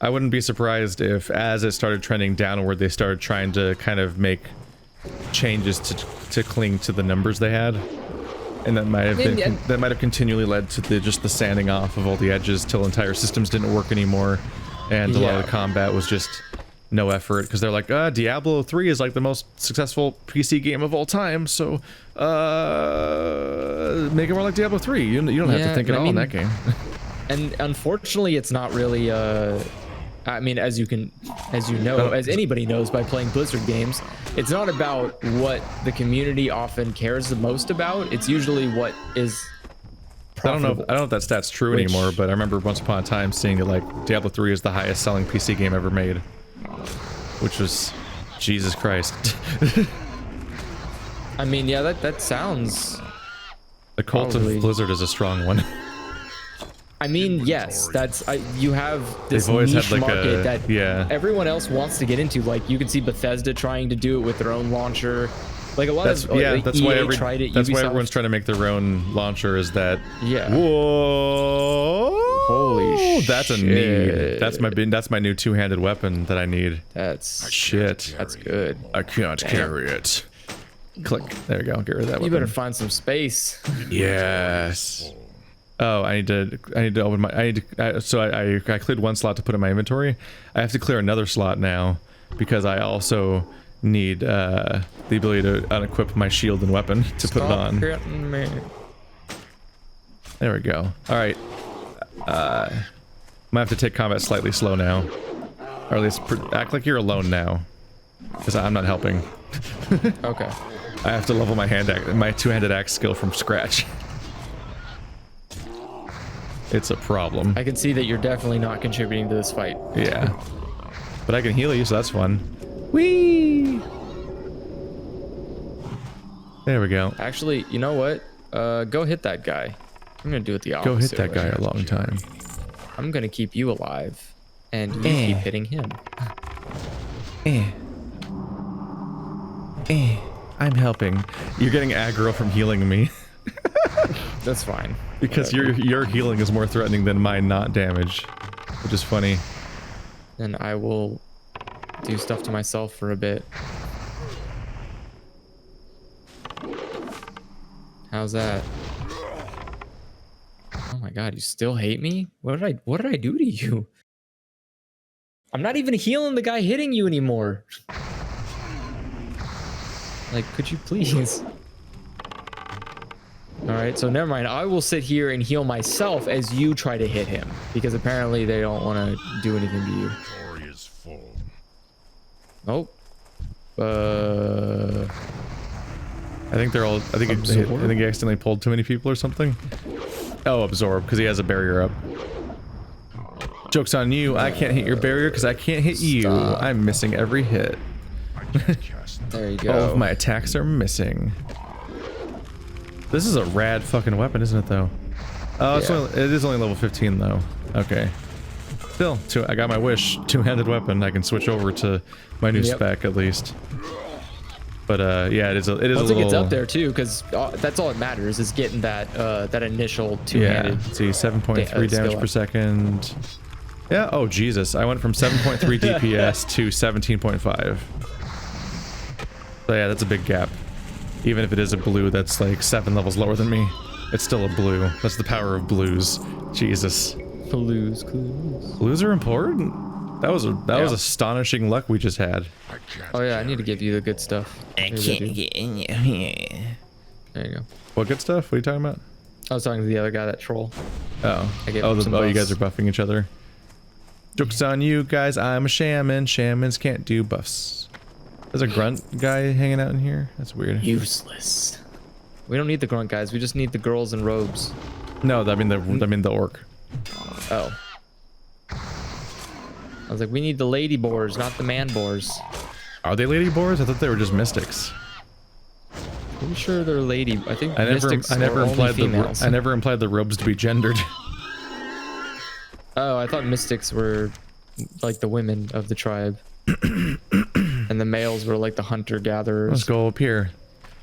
[SPEAKER 1] I wouldn't be surprised if, as it started trending downward, they started trying to kind of make changes to cling to the numbers they had, and that might have continually led to the sanding off of all the edges till entire systems didn't work anymore, and a lot of the combat was just no effort, because they're like, Diablo 3 is like the most successful PC game of all time, so make it more like Diablo 3. You don't have to think at all in that game.
[SPEAKER 2] And unfortunately, it's not really I mean, as anybody knows by playing Blizzard games, it's not about what the community often cares the most about. It's usually what is profitable.
[SPEAKER 1] I don't know if that stat's true anymore, but I remember once upon a time seeing that like Diablo 3 is the highest selling PC game ever made, which was Jesus Christ.
[SPEAKER 2] I mean, yeah, that sounds.
[SPEAKER 1] The cult of Blizzard is a strong one.
[SPEAKER 2] I mean, yes, you have this
[SPEAKER 1] They've always
[SPEAKER 2] niche
[SPEAKER 1] had like
[SPEAKER 2] market that everyone else wants to get into. Like you can see Bethesda trying to do it with their own launcher. Like a lot of
[SPEAKER 1] that's
[SPEAKER 2] EA
[SPEAKER 1] why
[SPEAKER 2] tried it.
[SPEAKER 1] That's
[SPEAKER 2] Ubisoft.
[SPEAKER 1] why everyone's trying to make their own launcher. Is that
[SPEAKER 2] Whoa! Holy shit!
[SPEAKER 1] That's a need. That's my new two-handed weapon that I need.
[SPEAKER 2] That's
[SPEAKER 1] shit.
[SPEAKER 2] That's good.
[SPEAKER 1] I can't carry it. Click. There you go. Get rid of that.
[SPEAKER 2] You better find some space.
[SPEAKER 1] Yes. Oh, I need to open my. So I cleared one slot to put in my inventory. I have to clear another slot now because I also need the ability to unequip my shield and weapon to put it on. There we go. All right. Might have to take combat slightly slow now, or at least act like you're alone now, because I'm not helping.
[SPEAKER 2] Okay.
[SPEAKER 1] I have to level my two-handed axe skill from scratch. It's a problem.
[SPEAKER 2] I can see that you're definitely not contributing to this fight.
[SPEAKER 1] Yeah. But I can heal you, so that's fun. Whee! There we go.
[SPEAKER 2] Actually, you know what? Go hit that guy. I'm gonna do it the opposite.
[SPEAKER 1] Go hit that guy a long time.
[SPEAKER 2] I'm gonna keep you alive, and you keep hitting him.
[SPEAKER 1] I'm helping. You're getting aggro from healing me.
[SPEAKER 2] That's fine.
[SPEAKER 1] Because your healing is more threatening than my not damage, which is funny.
[SPEAKER 2] Then I will do stuff to myself for a bit. How's that? Oh my god, you still hate me? What did I do to you? I'm not even healing the guy hitting you anymore. Like, could you please? Alright, so never mind. I will sit here and heal myself as you try to hit him. Because apparently they don't want to do anything to you. Oh.
[SPEAKER 1] I think they're all... I think he accidentally pulled too many people or something. Oh, absorb, because he has a barrier up. Joke's on you. I can't hit your barrier because I can't hit you. I'm missing every hit.
[SPEAKER 2] There you go.
[SPEAKER 1] All of my attacks are missing. This is a rad fucking weapon, isn't it, though? Oh, it is only level 15, though. Okay. Still, I got my wish. Two-handed weapon. I can switch over to my new spec, at least. But, yeah, it is a little...
[SPEAKER 2] Once it gets up there, too, because that's all that matters, is getting that that initial two-handed...
[SPEAKER 1] Yeah, let's see, 7.3 damage per second. Yeah, oh, Jesus. I went from 7.3 DPS to 17.5. So, yeah, that's a big gap. Even if it is a blue that's like 7 levels lower than me, it's still a blue. That's the power of blues. Jesus.
[SPEAKER 2] Blues.
[SPEAKER 1] Blues are important. That was astonishing luck we just had.
[SPEAKER 2] Oh yeah, I need to give you the good stuff.
[SPEAKER 3] I can't get in here.
[SPEAKER 2] There you go.
[SPEAKER 1] What good stuff? What are you talking about?
[SPEAKER 2] I was talking to the other guy, that troll.
[SPEAKER 1] Oh.
[SPEAKER 2] You
[SPEAKER 1] guys are buffing each other. Joke's on you guys. I'm a shaman. Shamans can't do buffs. There's a grunt guy hanging out in here. That's weird.
[SPEAKER 2] Useless. We don't need the grunt guys. We just need the girls in robes.
[SPEAKER 1] No, I mean the orc.
[SPEAKER 2] Oh. I was like, we need the lady boars, not the man boars.
[SPEAKER 1] Are they lady boars? I thought they were just mystics.
[SPEAKER 2] Pretty sure they're lady. I think
[SPEAKER 1] I never implied
[SPEAKER 2] females.
[SPEAKER 1] I never implied the robes to be gendered.
[SPEAKER 2] Oh, I thought mystics were like the women of the tribe. And the males were like the hunter-gatherers.
[SPEAKER 1] Let's go up here.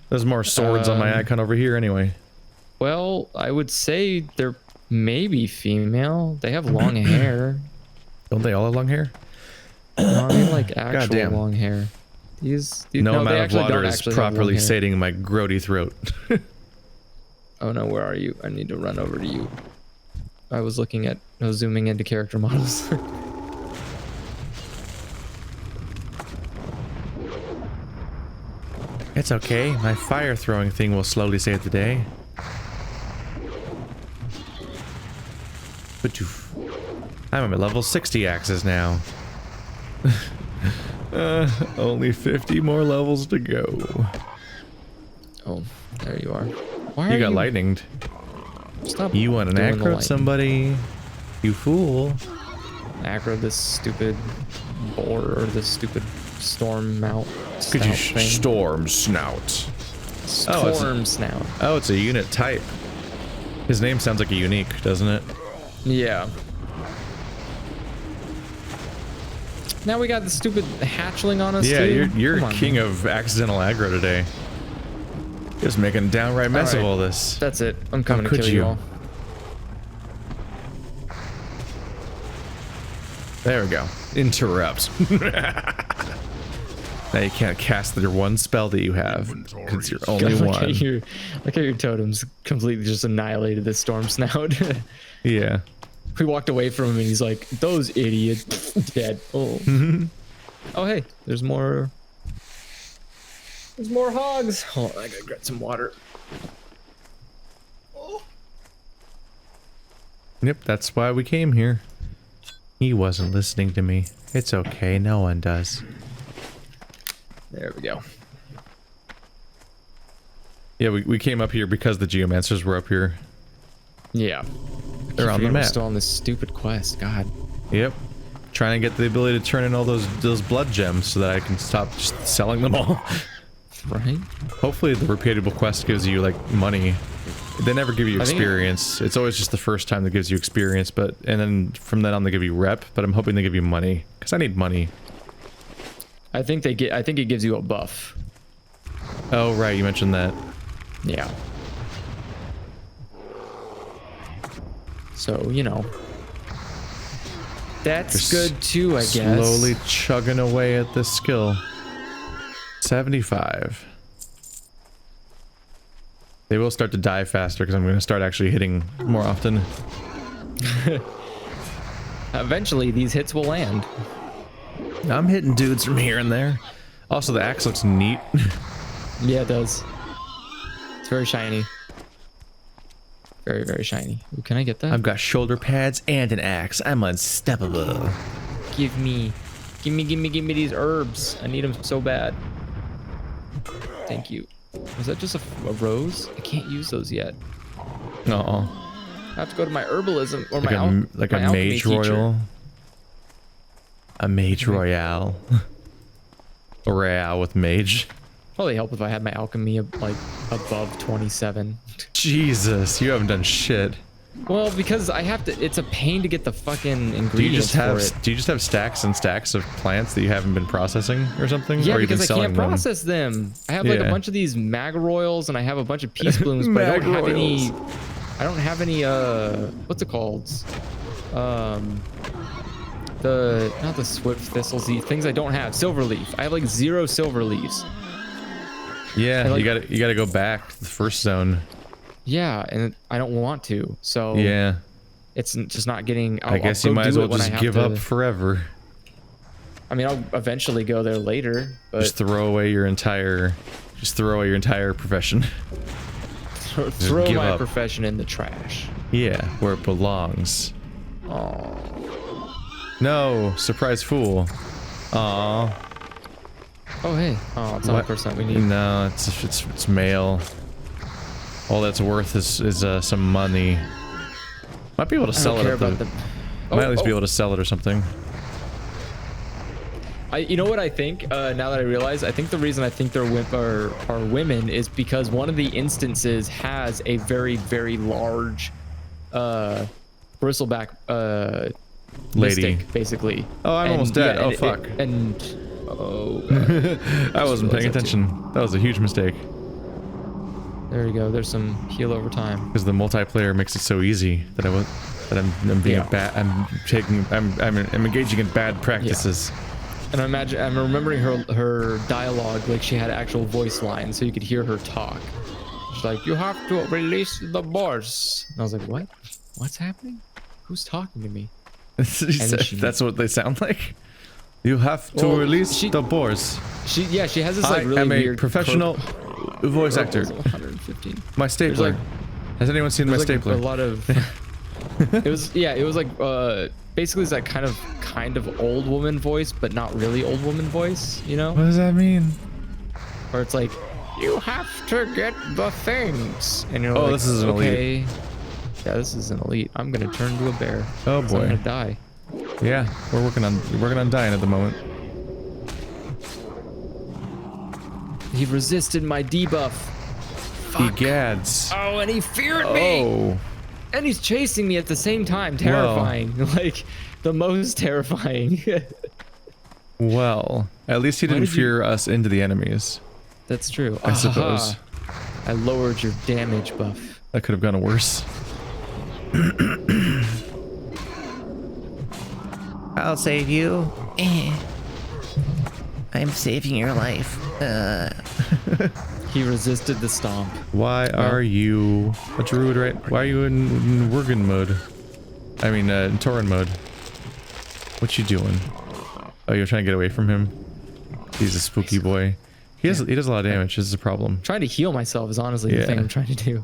[SPEAKER 1] There's more swords on my icon over here anyway.
[SPEAKER 2] Well, I would say they're maybe female. They have long hair.
[SPEAKER 1] Don't they all have long hair?
[SPEAKER 2] No, they have like actual long hair. These
[SPEAKER 1] no amount
[SPEAKER 2] they
[SPEAKER 1] of water is
[SPEAKER 2] actually have long
[SPEAKER 1] properly
[SPEAKER 2] hair.
[SPEAKER 1] sating my grody throat.
[SPEAKER 2] Oh no, where are you? I need to run over to you. I was zooming into character models.
[SPEAKER 1] It's okay. My fire throwing thing will slowly save the day. I'm at level 60 axes now. Only 50 more levels to go.
[SPEAKER 2] Oh, there you are. Why
[SPEAKER 1] You
[SPEAKER 2] are
[SPEAKER 1] got lightninged.
[SPEAKER 2] Stop.
[SPEAKER 1] You want an
[SPEAKER 2] doing the
[SPEAKER 1] aggro
[SPEAKER 2] lightning.
[SPEAKER 1] somebody? You fool.
[SPEAKER 2] Aggro this stupid boar or this stupid storm mount.
[SPEAKER 1] Could you
[SPEAKER 2] snout thing.
[SPEAKER 1] storm snout?
[SPEAKER 2] Storm snout.
[SPEAKER 1] Oh, it's a unit type. His name sounds like a unique, doesn't it?
[SPEAKER 2] Yeah. Now we got the stupid hatchling on us.
[SPEAKER 1] Yeah,
[SPEAKER 2] too?
[SPEAKER 1] you're
[SPEAKER 2] Come on,
[SPEAKER 1] king
[SPEAKER 2] man.
[SPEAKER 1] of accidental aggro today. Just making a downright mess of
[SPEAKER 2] Alright.
[SPEAKER 1] all this.
[SPEAKER 2] That's it. I'm coming to
[SPEAKER 1] could
[SPEAKER 2] kill
[SPEAKER 1] you?
[SPEAKER 2] you all.
[SPEAKER 1] There we go. Interrupt. Now you can't cast your one spell that you have because you're only
[SPEAKER 2] Look
[SPEAKER 1] one.
[SPEAKER 2] at your totems completely just annihilated this storm snout.
[SPEAKER 1] Yeah.
[SPEAKER 2] We walked away from him and he's like, those idiots dead. Oh. Oh hey, there's more. There's more hogs. Hold on, I gotta get some water.
[SPEAKER 1] Yep, that's why we came here. He wasn't listening to me. It's okay, no one does.
[SPEAKER 2] There we go.
[SPEAKER 1] Yeah, we came up here because the geomancers were up here.
[SPEAKER 2] Yeah.
[SPEAKER 1] They're on the
[SPEAKER 2] We're
[SPEAKER 1] map.
[SPEAKER 2] still on this stupid quest. God.
[SPEAKER 1] Yep. Trying to get the ability to turn in all those blood gems so that I can stop just selling them all.
[SPEAKER 2] Right?
[SPEAKER 1] Hopefully the repeatable quest gives you like money. They never give you
[SPEAKER 2] I think-
[SPEAKER 1] experience. It's always just the first time that gives you experience, but and then from then on they give you rep, but I'm hoping they give you money because I need money.
[SPEAKER 2] I think it gives you a buff.
[SPEAKER 1] Oh right, you mentioned that.
[SPEAKER 2] Yeah. So, you know. That's
[SPEAKER 1] You're
[SPEAKER 2] good too, I guess.
[SPEAKER 1] Slowly chugging away at this skill. 75. They will start to die faster because I'm going to start actually hitting more often.
[SPEAKER 2] Eventually, these hits will land.
[SPEAKER 1] I'm hitting dudes from here and there. Also, the axe looks neat.
[SPEAKER 2] Yeah, it does. It's very shiny. Very, very shiny. Ooh, can I get that?
[SPEAKER 1] I've got shoulder pads and an axe. I'm unstoppable.
[SPEAKER 2] Give me these herbs. I need them so bad. Thank you. Was that just a rose? I can't use those yet.
[SPEAKER 1] Uh-oh.
[SPEAKER 2] I have to go to my herbalism or
[SPEAKER 1] Like
[SPEAKER 2] my
[SPEAKER 1] a
[SPEAKER 2] alchemy
[SPEAKER 1] mage
[SPEAKER 2] teacher.
[SPEAKER 1] royal. A mage royale. A royale with mage.
[SPEAKER 2] Probably help if I had my alchemy like above 27.
[SPEAKER 1] Jesus, you haven't done shit.
[SPEAKER 2] Well, because I have to. It's a pain to get the fucking
[SPEAKER 1] Do you
[SPEAKER 2] ingredients
[SPEAKER 1] just have
[SPEAKER 2] for it.
[SPEAKER 1] do you just have stacks and stacks of plants that you haven't been processing or something?
[SPEAKER 2] Yeah,
[SPEAKER 1] or you've been
[SPEAKER 2] because I
[SPEAKER 1] selling
[SPEAKER 2] can't
[SPEAKER 1] them?
[SPEAKER 2] process them. I have like
[SPEAKER 1] Yeah.
[SPEAKER 2] a bunch of these mag royals and I have a bunch of peace blooms, but I don't have any. I don't have any. What's it called? Not the swift thistles. The things I don't have. Silver leaf. I have like 0 silver leaves.
[SPEAKER 1] Yeah,
[SPEAKER 2] like-
[SPEAKER 1] you gotta go back to the first zone.
[SPEAKER 2] Yeah, and I don't want to. So
[SPEAKER 1] Yeah,
[SPEAKER 2] it's just not getting.
[SPEAKER 1] I guess you might as well just give up forever.
[SPEAKER 2] I mean, I'll eventually go there later, but
[SPEAKER 1] Just throw away your entire profession.
[SPEAKER 2] throw
[SPEAKER 1] give
[SPEAKER 2] my
[SPEAKER 1] up.
[SPEAKER 2] profession in the trash.
[SPEAKER 1] Yeah, where it belongs.
[SPEAKER 2] Oh.
[SPEAKER 1] No, surprise fool. Aw.
[SPEAKER 2] Oh hey. Oh, it's not the person that we need.
[SPEAKER 1] No, it's male. All that's worth is some money. Might be able to
[SPEAKER 2] I
[SPEAKER 1] sell
[SPEAKER 2] don't
[SPEAKER 1] it.
[SPEAKER 2] care
[SPEAKER 1] At the,
[SPEAKER 2] about the.
[SPEAKER 1] might at least be able to sell it or something.
[SPEAKER 2] You know what I think? Now that I realize, I think the reason I think they're are women is because one of the instances has a very, very large, bristleback,
[SPEAKER 1] Lady.
[SPEAKER 2] mystic, basically.
[SPEAKER 1] Oh, I'm almost dead. Oh, fuck.
[SPEAKER 2] Oh.
[SPEAKER 1] I wasn't paying
[SPEAKER 2] realized that too.
[SPEAKER 1] attention. That was a huge mistake.
[SPEAKER 2] There you go. There's some heal over time.
[SPEAKER 1] Because the multiplayer makes it so easy that I'm being
[SPEAKER 2] Yeah.
[SPEAKER 1] bad. I'm engaging in bad practices.
[SPEAKER 2] And I'm remembering her dialogue, like she had actual voice lines, so you could hear her talk. She's like, "You have to release the boars." And I was like, "What? What's happening? Who's talking to me?"
[SPEAKER 1] That's what they sound like. You have to
[SPEAKER 2] Well,
[SPEAKER 1] release the boars.
[SPEAKER 2] She has this
[SPEAKER 1] I
[SPEAKER 2] like really
[SPEAKER 1] am a
[SPEAKER 2] weird
[SPEAKER 1] professional voice actor.
[SPEAKER 2] 115.
[SPEAKER 1] My stapler.
[SPEAKER 2] like-
[SPEAKER 1] Has anyone seen my
[SPEAKER 2] There's like
[SPEAKER 1] stapler?
[SPEAKER 2] a lot of It was it was like basically it's that kind of old woman voice, but not really old woman voice, you know?
[SPEAKER 1] What does that mean?
[SPEAKER 2] Where it's like, you have to get the things, and you're
[SPEAKER 1] Oh,
[SPEAKER 2] like,
[SPEAKER 1] this is an
[SPEAKER 2] okay.
[SPEAKER 1] elite.
[SPEAKER 2] Yeah, this is an elite. I'm gonna turn into a bear.
[SPEAKER 1] Oh
[SPEAKER 2] 'cause I'm
[SPEAKER 1] boy.
[SPEAKER 2] gonna die.
[SPEAKER 1] Yeah, we're working on dying at the moment.
[SPEAKER 2] He resisted my debuff.
[SPEAKER 1] Egads.
[SPEAKER 2] Oh, and he feared me.
[SPEAKER 1] Oh.
[SPEAKER 2] And he's chasing me at the same time. Terrifying. Like the most terrifying.
[SPEAKER 1] Well, at least he
[SPEAKER 2] Why
[SPEAKER 1] didn't
[SPEAKER 2] did you-
[SPEAKER 1] fear us into the enemies.
[SPEAKER 2] That's true.
[SPEAKER 1] I suppose.
[SPEAKER 2] I lowered your damage buff.
[SPEAKER 1] That could have gone worse.
[SPEAKER 3] I'll save you. I'm saving your life.
[SPEAKER 2] He resisted the stomp.
[SPEAKER 1] Why are you a druid, right? Why are you in Worgen mode? I mean, in Tauren mode. What you doing? Oh, you're trying to get away from him? He's a spooky boy. He does a lot of damage. This is a problem.
[SPEAKER 2] Trying to heal myself is honestly the thing I'm trying to do.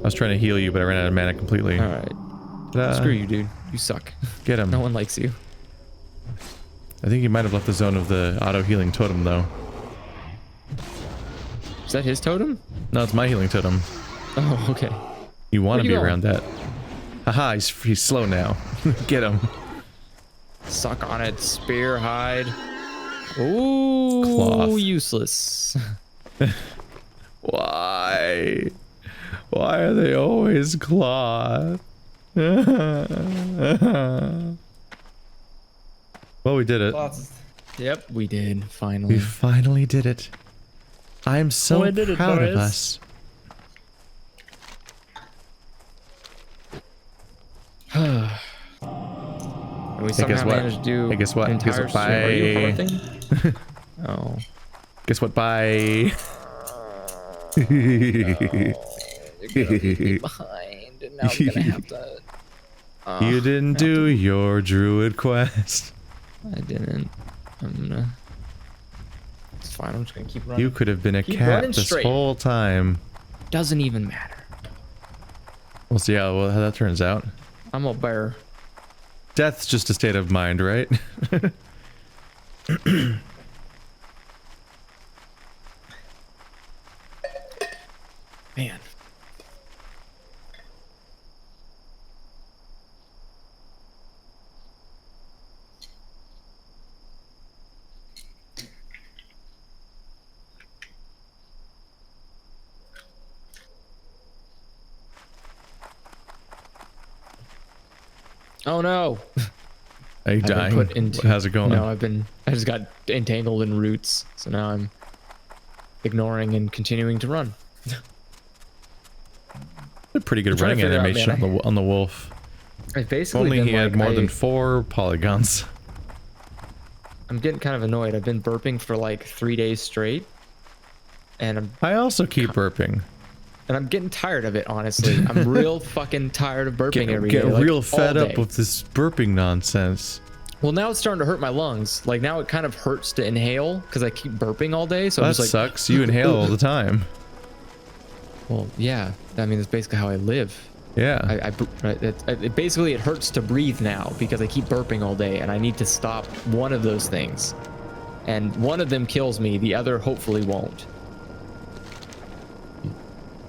[SPEAKER 1] I was trying to heal you, but I ran out of mana completely.
[SPEAKER 2] All right. Screw you, dude. You suck.
[SPEAKER 1] Get him.
[SPEAKER 2] No one likes you.
[SPEAKER 1] I think he might have left the zone of the auto healing totem, though.
[SPEAKER 2] Is that his totem?
[SPEAKER 1] No, it's my healing totem.
[SPEAKER 2] Oh, okay.
[SPEAKER 1] You want to
[SPEAKER 2] Where
[SPEAKER 1] be
[SPEAKER 2] you
[SPEAKER 1] around that. Haha, he's slow now. Get him.
[SPEAKER 2] Suck on it, spear hide. Ooh,
[SPEAKER 1] Cloth.
[SPEAKER 2] useless.
[SPEAKER 1] Why? Why are they always cloth? Well, we did it.
[SPEAKER 2] Yep, we did, finally.
[SPEAKER 1] We finally did it. I'm so
[SPEAKER 2] I did it,
[SPEAKER 1] proud of
[SPEAKER 2] boys.
[SPEAKER 1] us.
[SPEAKER 2] And we
[SPEAKER 1] guess
[SPEAKER 2] somehow
[SPEAKER 1] what?
[SPEAKER 2] managed to do
[SPEAKER 1] Hey, guess what?
[SPEAKER 2] entire
[SPEAKER 1] Guess what?
[SPEAKER 2] stream. Are you
[SPEAKER 1] Bye.
[SPEAKER 2] harvesting? Oh.
[SPEAKER 1] Guess what? Bye.
[SPEAKER 2] You're gonna leave me behind, and now I'm gonna have to...
[SPEAKER 1] You didn't do your druid quest.
[SPEAKER 2] I didn't. I'm gonna... It's fine, I'm just gonna keep running.
[SPEAKER 1] You could have been a
[SPEAKER 2] Keep
[SPEAKER 1] cat
[SPEAKER 2] running
[SPEAKER 1] this
[SPEAKER 2] straight.
[SPEAKER 1] whole time.
[SPEAKER 2] Doesn't even matter.
[SPEAKER 1] We'll see how that turns out.
[SPEAKER 2] I'm a bear.
[SPEAKER 1] Death's just a state of mind, right?
[SPEAKER 2] Man. Oh no.
[SPEAKER 1] Are you
[SPEAKER 2] I've been
[SPEAKER 1] dying?
[SPEAKER 2] put into-
[SPEAKER 1] How's it going?
[SPEAKER 2] No, I just got entangled in roots, so now I'm ignoring and continuing to run.
[SPEAKER 1] A pretty good
[SPEAKER 2] I'm trying
[SPEAKER 1] running
[SPEAKER 2] to figure out,
[SPEAKER 1] animation
[SPEAKER 2] man,
[SPEAKER 1] on the wolf.
[SPEAKER 2] I've basically
[SPEAKER 1] Only
[SPEAKER 2] been
[SPEAKER 1] he had
[SPEAKER 2] like,
[SPEAKER 1] more than 4 polygons.
[SPEAKER 2] I'm getting kind of annoyed. I've been burping for like 3 days straight, and
[SPEAKER 1] I also keep burping.
[SPEAKER 2] I'm getting tired of it. Honestly, I'm real fucking tired of burping every day.
[SPEAKER 1] Get
[SPEAKER 2] like,
[SPEAKER 1] real
[SPEAKER 2] all
[SPEAKER 1] fed up
[SPEAKER 2] day.
[SPEAKER 1] with this burping nonsense.
[SPEAKER 2] Well, now it's starting to hurt my lungs. Like now it kind of hurts to inhale because I keep burping all day. So
[SPEAKER 1] That
[SPEAKER 2] I'm just like,
[SPEAKER 1] sucks. You inhale all the time.
[SPEAKER 2] well, yeah. I mean, that's basically how I live.
[SPEAKER 1] Yeah.
[SPEAKER 2] It basically it hurts to breathe now because I keep burping all day, and I need to stop one of those things. And one of them kills me. The other hopefully won't.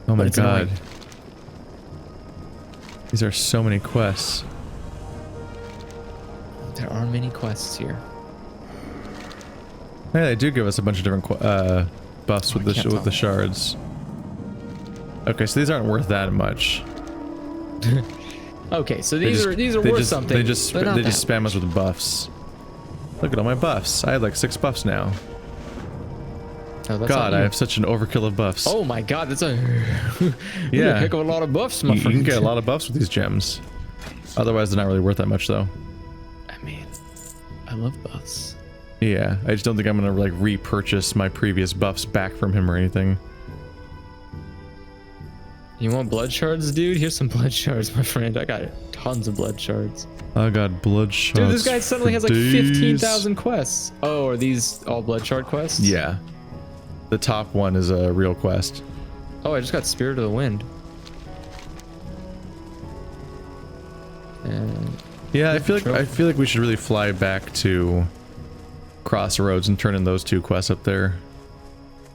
[SPEAKER 1] Oh my
[SPEAKER 2] it's
[SPEAKER 1] god.
[SPEAKER 2] annoying.
[SPEAKER 1] These are so many quests.
[SPEAKER 2] There are many quests here.
[SPEAKER 1] Yeah, they do give us a bunch of different buffs with the shards. Okay, so these aren't worth that much.
[SPEAKER 2] Okay, so these are worth something.
[SPEAKER 1] They just
[SPEAKER 2] but not that
[SPEAKER 1] spam us with buffs. Look at all my buffs. I had like 6 buffs now.
[SPEAKER 2] Oh, that's
[SPEAKER 1] God,
[SPEAKER 2] not
[SPEAKER 1] I
[SPEAKER 2] you.
[SPEAKER 1] have such an overkill of buffs.
[SPEAKER 2] Oh my god, that's a
[SPEAKER 1] Yeah.
[SPEAKER 2] a heck of a lot of buffs, my
[SPEAKER 1] you
[SPEAKER 2] friend.
[SPEAKER 1] can get a lot of buffs with these gems. Otherwise, they're not really worth that much, though.
[SPEAKER 2] I mean, I love buffs.
[SPEAKER 1] Yeah, I just don't think I'm gonna like repurchase my previous buffs back from him or anything.
[SPEAKER 2] You want blood shards, dude? Here's some blood shards, my friend. I got tons of blood shards.
[SPEAKER 1] I got blood shards.
[SPEAKER 2] Dude, this guy suddenly
[SPEAKER 1] for
[SPEAKER 2] has like
[SPEAKER 1] days.
[SPEAKER 2] 15,000 quests. Oh, are these all blood shard quests?
[SPEAKER 1] Yeah. The top one is a real quest.
[SPEAKER 2] Oh, I just got Spirit of the Wind.
[SPEAKER 1] Yeah, I feel like we should really fly back to Crossroads and turn in those 2 quests up there.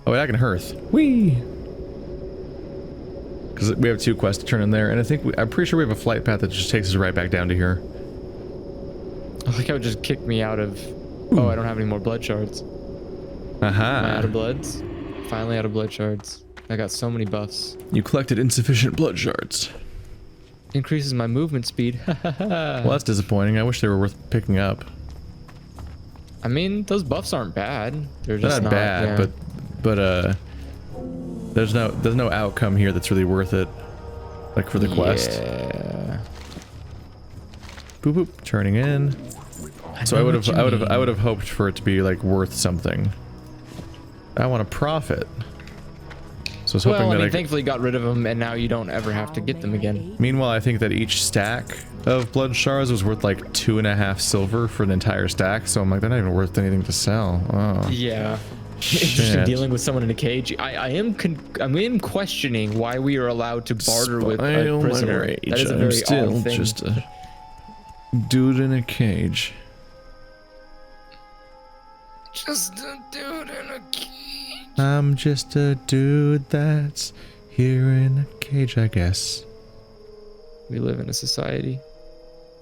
[SPEAKER 1] Oh, wait, I can hearth. Whee! Because we have 2 quests to turn in there, and I think I'm pretty sure we have a flight path that just takes us right back down to here.
[SPEAKER 2] I think it would just kick me out of. Oh, I don't have any more blood shards. Am I out of bloods? Finally out of blood shards. I got so many buffs.
[SPEAKER 1] You collected insufficient blood shards.
[SPEAKER 2] Increases my movement speed.
[SPEAKER 1] Well, that's disappointing. I wish they were worth picking up.
[SPEAKER 2] I mean, those buffs aren't bad. They're just
[SPEAKER 1] not bad,
[SPEAKER 2] yeah.
[SPEAKER 1] but there's no outcome here that's really worth it, like for the quest.
[SPEAKER 2] Yeah.
[SPEAKER 1] Boop boop, turning in. So I would have hoped for it to be like worth something. I want to profit. So I was hoping that
[SPEAKER 2] thankfully got rid of them, and now you don't ever have to get them again.
[SPEAKER 1] Meanwhile, I think that each stack of blood shards was worth like 2.5 silver for an entire stack. So I'm like, they're not even worth anything to sell. Oh.
[SPEAKER 2] Yeah. Interesting dealing with someone in a cage. I am questioning why we are allowed to barter with a prisoner. That is a very
[SPEAKER 1] still
[SPEAKER 2] odd thing.
[SPEAKER 1] Just a dude in a cage.
[SPEAKER 2] Just a dude in a cage.
[SPEAKER 1] I'm just a dude that's here in a cage, I guess.
[SPEAKER 2] We live in a society.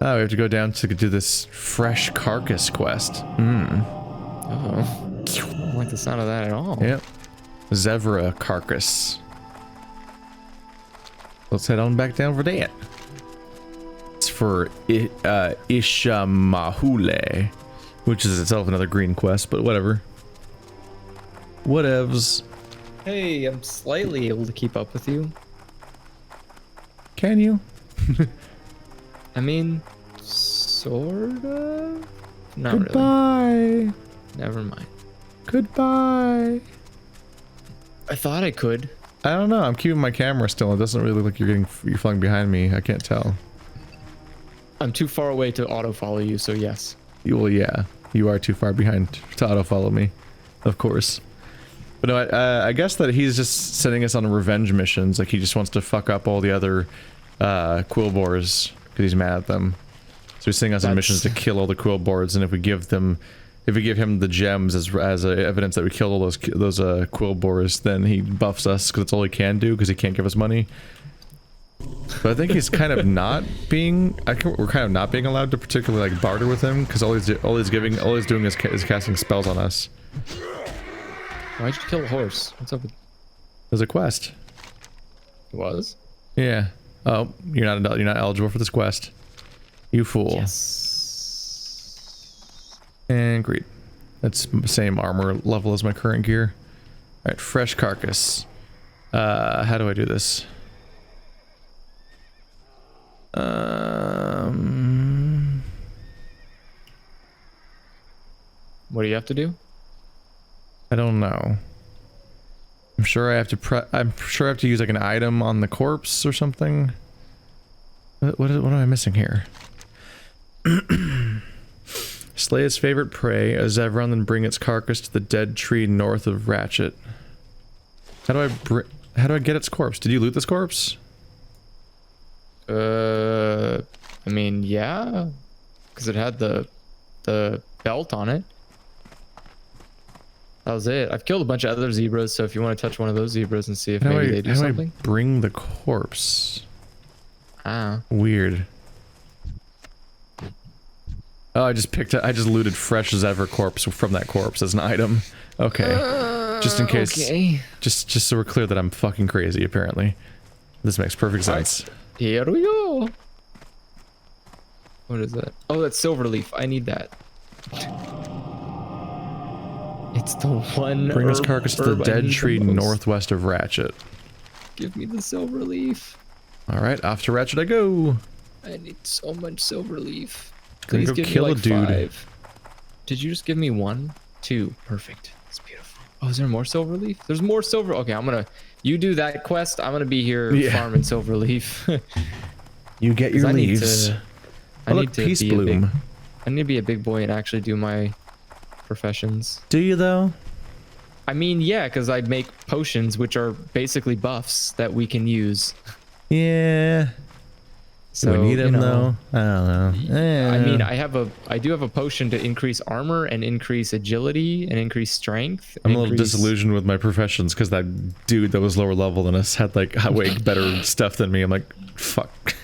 [SPEAKER 1] Oh, we have to go down to do this fresh carcass quest.
[SPEAKER 2] Oh. I don't like the sound of that at all.
[SPEAKER 1] Yep. Zevra carcass. Let's head on back down for that. It's for Ishamahule, which is itself another green quest, but whatever. Whatevs.
[SPEAKER 2] Hey, I'm slightly able to keep up with you.
[SPEAKER 1] Can you?
[SPEAKER 2] I mean, sorta? Not
[SPEAKER 1] Goodbye.
[SPEAKER 2] really. Never mind.
[SPEAKER 1] Goodbye.
[SPEAKER 2] I thought I could.
[SPEAKER 1] I don't know. I'm keeping my camera still. It doesn't really look like you're flying behind me. I can't tell.
[SPEAKER 2] I'm too far away to auto follow you, so yes.
[SPEAKER 1] Well, yeah. You are too far behind to auto follow me. Of course. But no, I guess that he's just sending us on revenge missions. Like he just wants to fuck up all the other Quillboars because he's mad at them. So he's sending us on missions to kill all the Quillboars, and if we give him the gems as evidence that we killed all those Quillboars, then he buffs us because it's all he can do because he can't give us money. But I think he's kind of not being. We're kind of not being allowed to particularly like barter with him because all he's doing is casting spells on us.
[SPEAKER 2] Why'd you kill a horse? What's up with...
[SPEAKER 1] There's a quest.
[SPEAKER 2] It was?
[SPEAKER 1] Yeah. Oh, you're not eligible for this quest. You fool.
[SPEAKER 2] Yes.
[SPEAKER 1] And great. That's the same armor level as my current gear. All right, fresh carcass. How do I do this?
[SPEAKER 2] What do you have to do?
[SPEAKER 1] I don't know. I'm sure I have to use like an item on the corpse or something. What am I missing here? Slay its favorite prey, a Zevron, then bring its carcass to the dead tree north of Ratchet. How do I get its corpse? Did you loot this corpse?
[SPEAKER 2] I mean, yeah, because it had the belt on it. That was it. I've killed a bunch of other zebras, so if you want to touch one of those zebras and see if maybe they do something.
[SPEAKER 1] I bring the corpse.
[SPEAKER 2] Ah.
[SPEAKER 1] Weird. Oh, I just looted fresh Zevra corpse from that corpse as an item. Okay. Just in case. Okay. Just so we're clear that I'm fucking crazy, apparently. This makes perfect sense.
[SPEAKER 2] Right. Here we go. What is that? Oh, that's Silverleaf. I need that. It's the one.
[SPEAKER 1] Bring this carcass to the dead tree northwest of Ratchet.
[SPEAKER 2] Give me the Silverleaf.
[SPEAKER 1] Alright, off to Ratchet I go.
[SPEAKER 2] I need so much Silverleaf.
[SPEAKER 1] Please go kill a dude.
[SPEAKER 2] 5. Did you just give me 1? 2. Perfect. It's beautiful. Oh, is there more Silverleaf? There's more silver. Okay, you do that quest. I'm gonna be here farming Silverleaf.
[SPEAKER 1] You get your leaves.
[SPEAKER 2] I need to
[SPEAKER 1] Peace Bloom.
[SPEAKER 2] I need to be a big boy and actually do my professions.
[SPEAKER 1] Do you though?
[SPEAKER 2] I mean, yeah, because I make potions, which are basically buffs that we can use.
[SPEAKER 1] Yeah.
[SPEAKER 2] So
[SPEAKER 1] Do we need
[SPEAKER 2] you
[SPEAKER 1] him
[SPEAKER 2] know,
[SPEAKER 1] though? I don't know.
[SPEAKER 2] I mean, I do have a potion to increase armor and increase agility and increase strength.
[SPEAKER 1] I'm a little disillusioned with my professions because that dude that was lower level than us had like way better stuff than me. I'm like, fuck.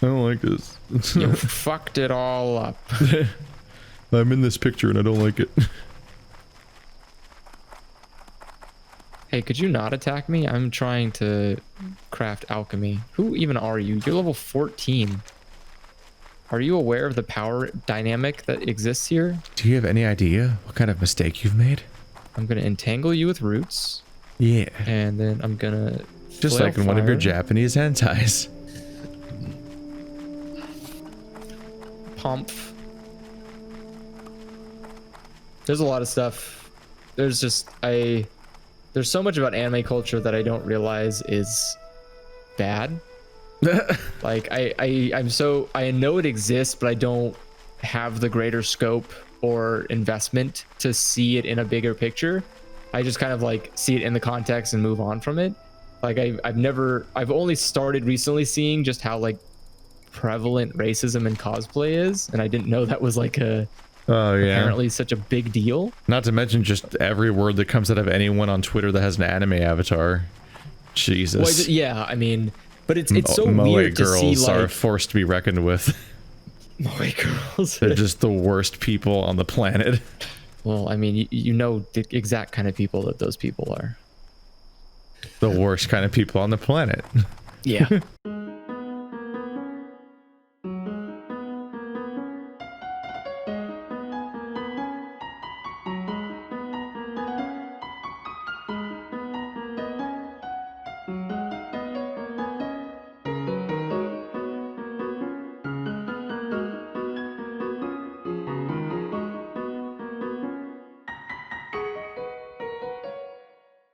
[SPEAKER 1] I don't like this.
[SPEAKER 2] You fucked it all up.
[SPEAKER 1] I'm in this picture and I don't like it.
[SPEAKER 2] Hey, could you not attack me? I'm trying to craft alchemy. Who even are you? You're level 14. Are you aware of the power dynamic that exists here?
[SPEAKER 1] Do you have any idea what kind of mistake you've made?
[SPEAKER 2] I'm gonna entangle you with roots.
[SPEAKER 1] Yeah.
[SPEAKER 2] And then I'm gonna
[SPEAKER 1] Just like in one of your Japanese hentais.
[SPEAKER 2] Pump. There's a lot of stuff. There's just there's so much about anime culture that I don't realize is bad. Like I know it exists, but I don't have the greater scope or investment to see it in a bigger picture. I just kind of like see it in the context and move on from it. Like I've only started recently seeing just how like prevalent racism in cosplay is, and I didn't know that was like apparently such a big deal.
[SPEAKER 1] Not to mention just every word that comes out of anyone on Twitter that has an anime avatar. Jesus.
[SPEAKER 2] Well, yeah, I mean, but it's so
[SPEAKER 1] Moe
[SPEAKER 2] weird to see
[SPEAKER 1] girls
[SPEAKER 2] like
[SPEAKER 1] are forced to be reckoned with.
[SPEAKER 2] Moe girls.
[SPEAKER 1] They're just the worst people on the planet.
[SPEAKER 2] Well, I mean, you know the exact kind of people that those people are.
[SPEAKER 1] The worst kind of people on the planet.
[SPEAKER 2] Yeah.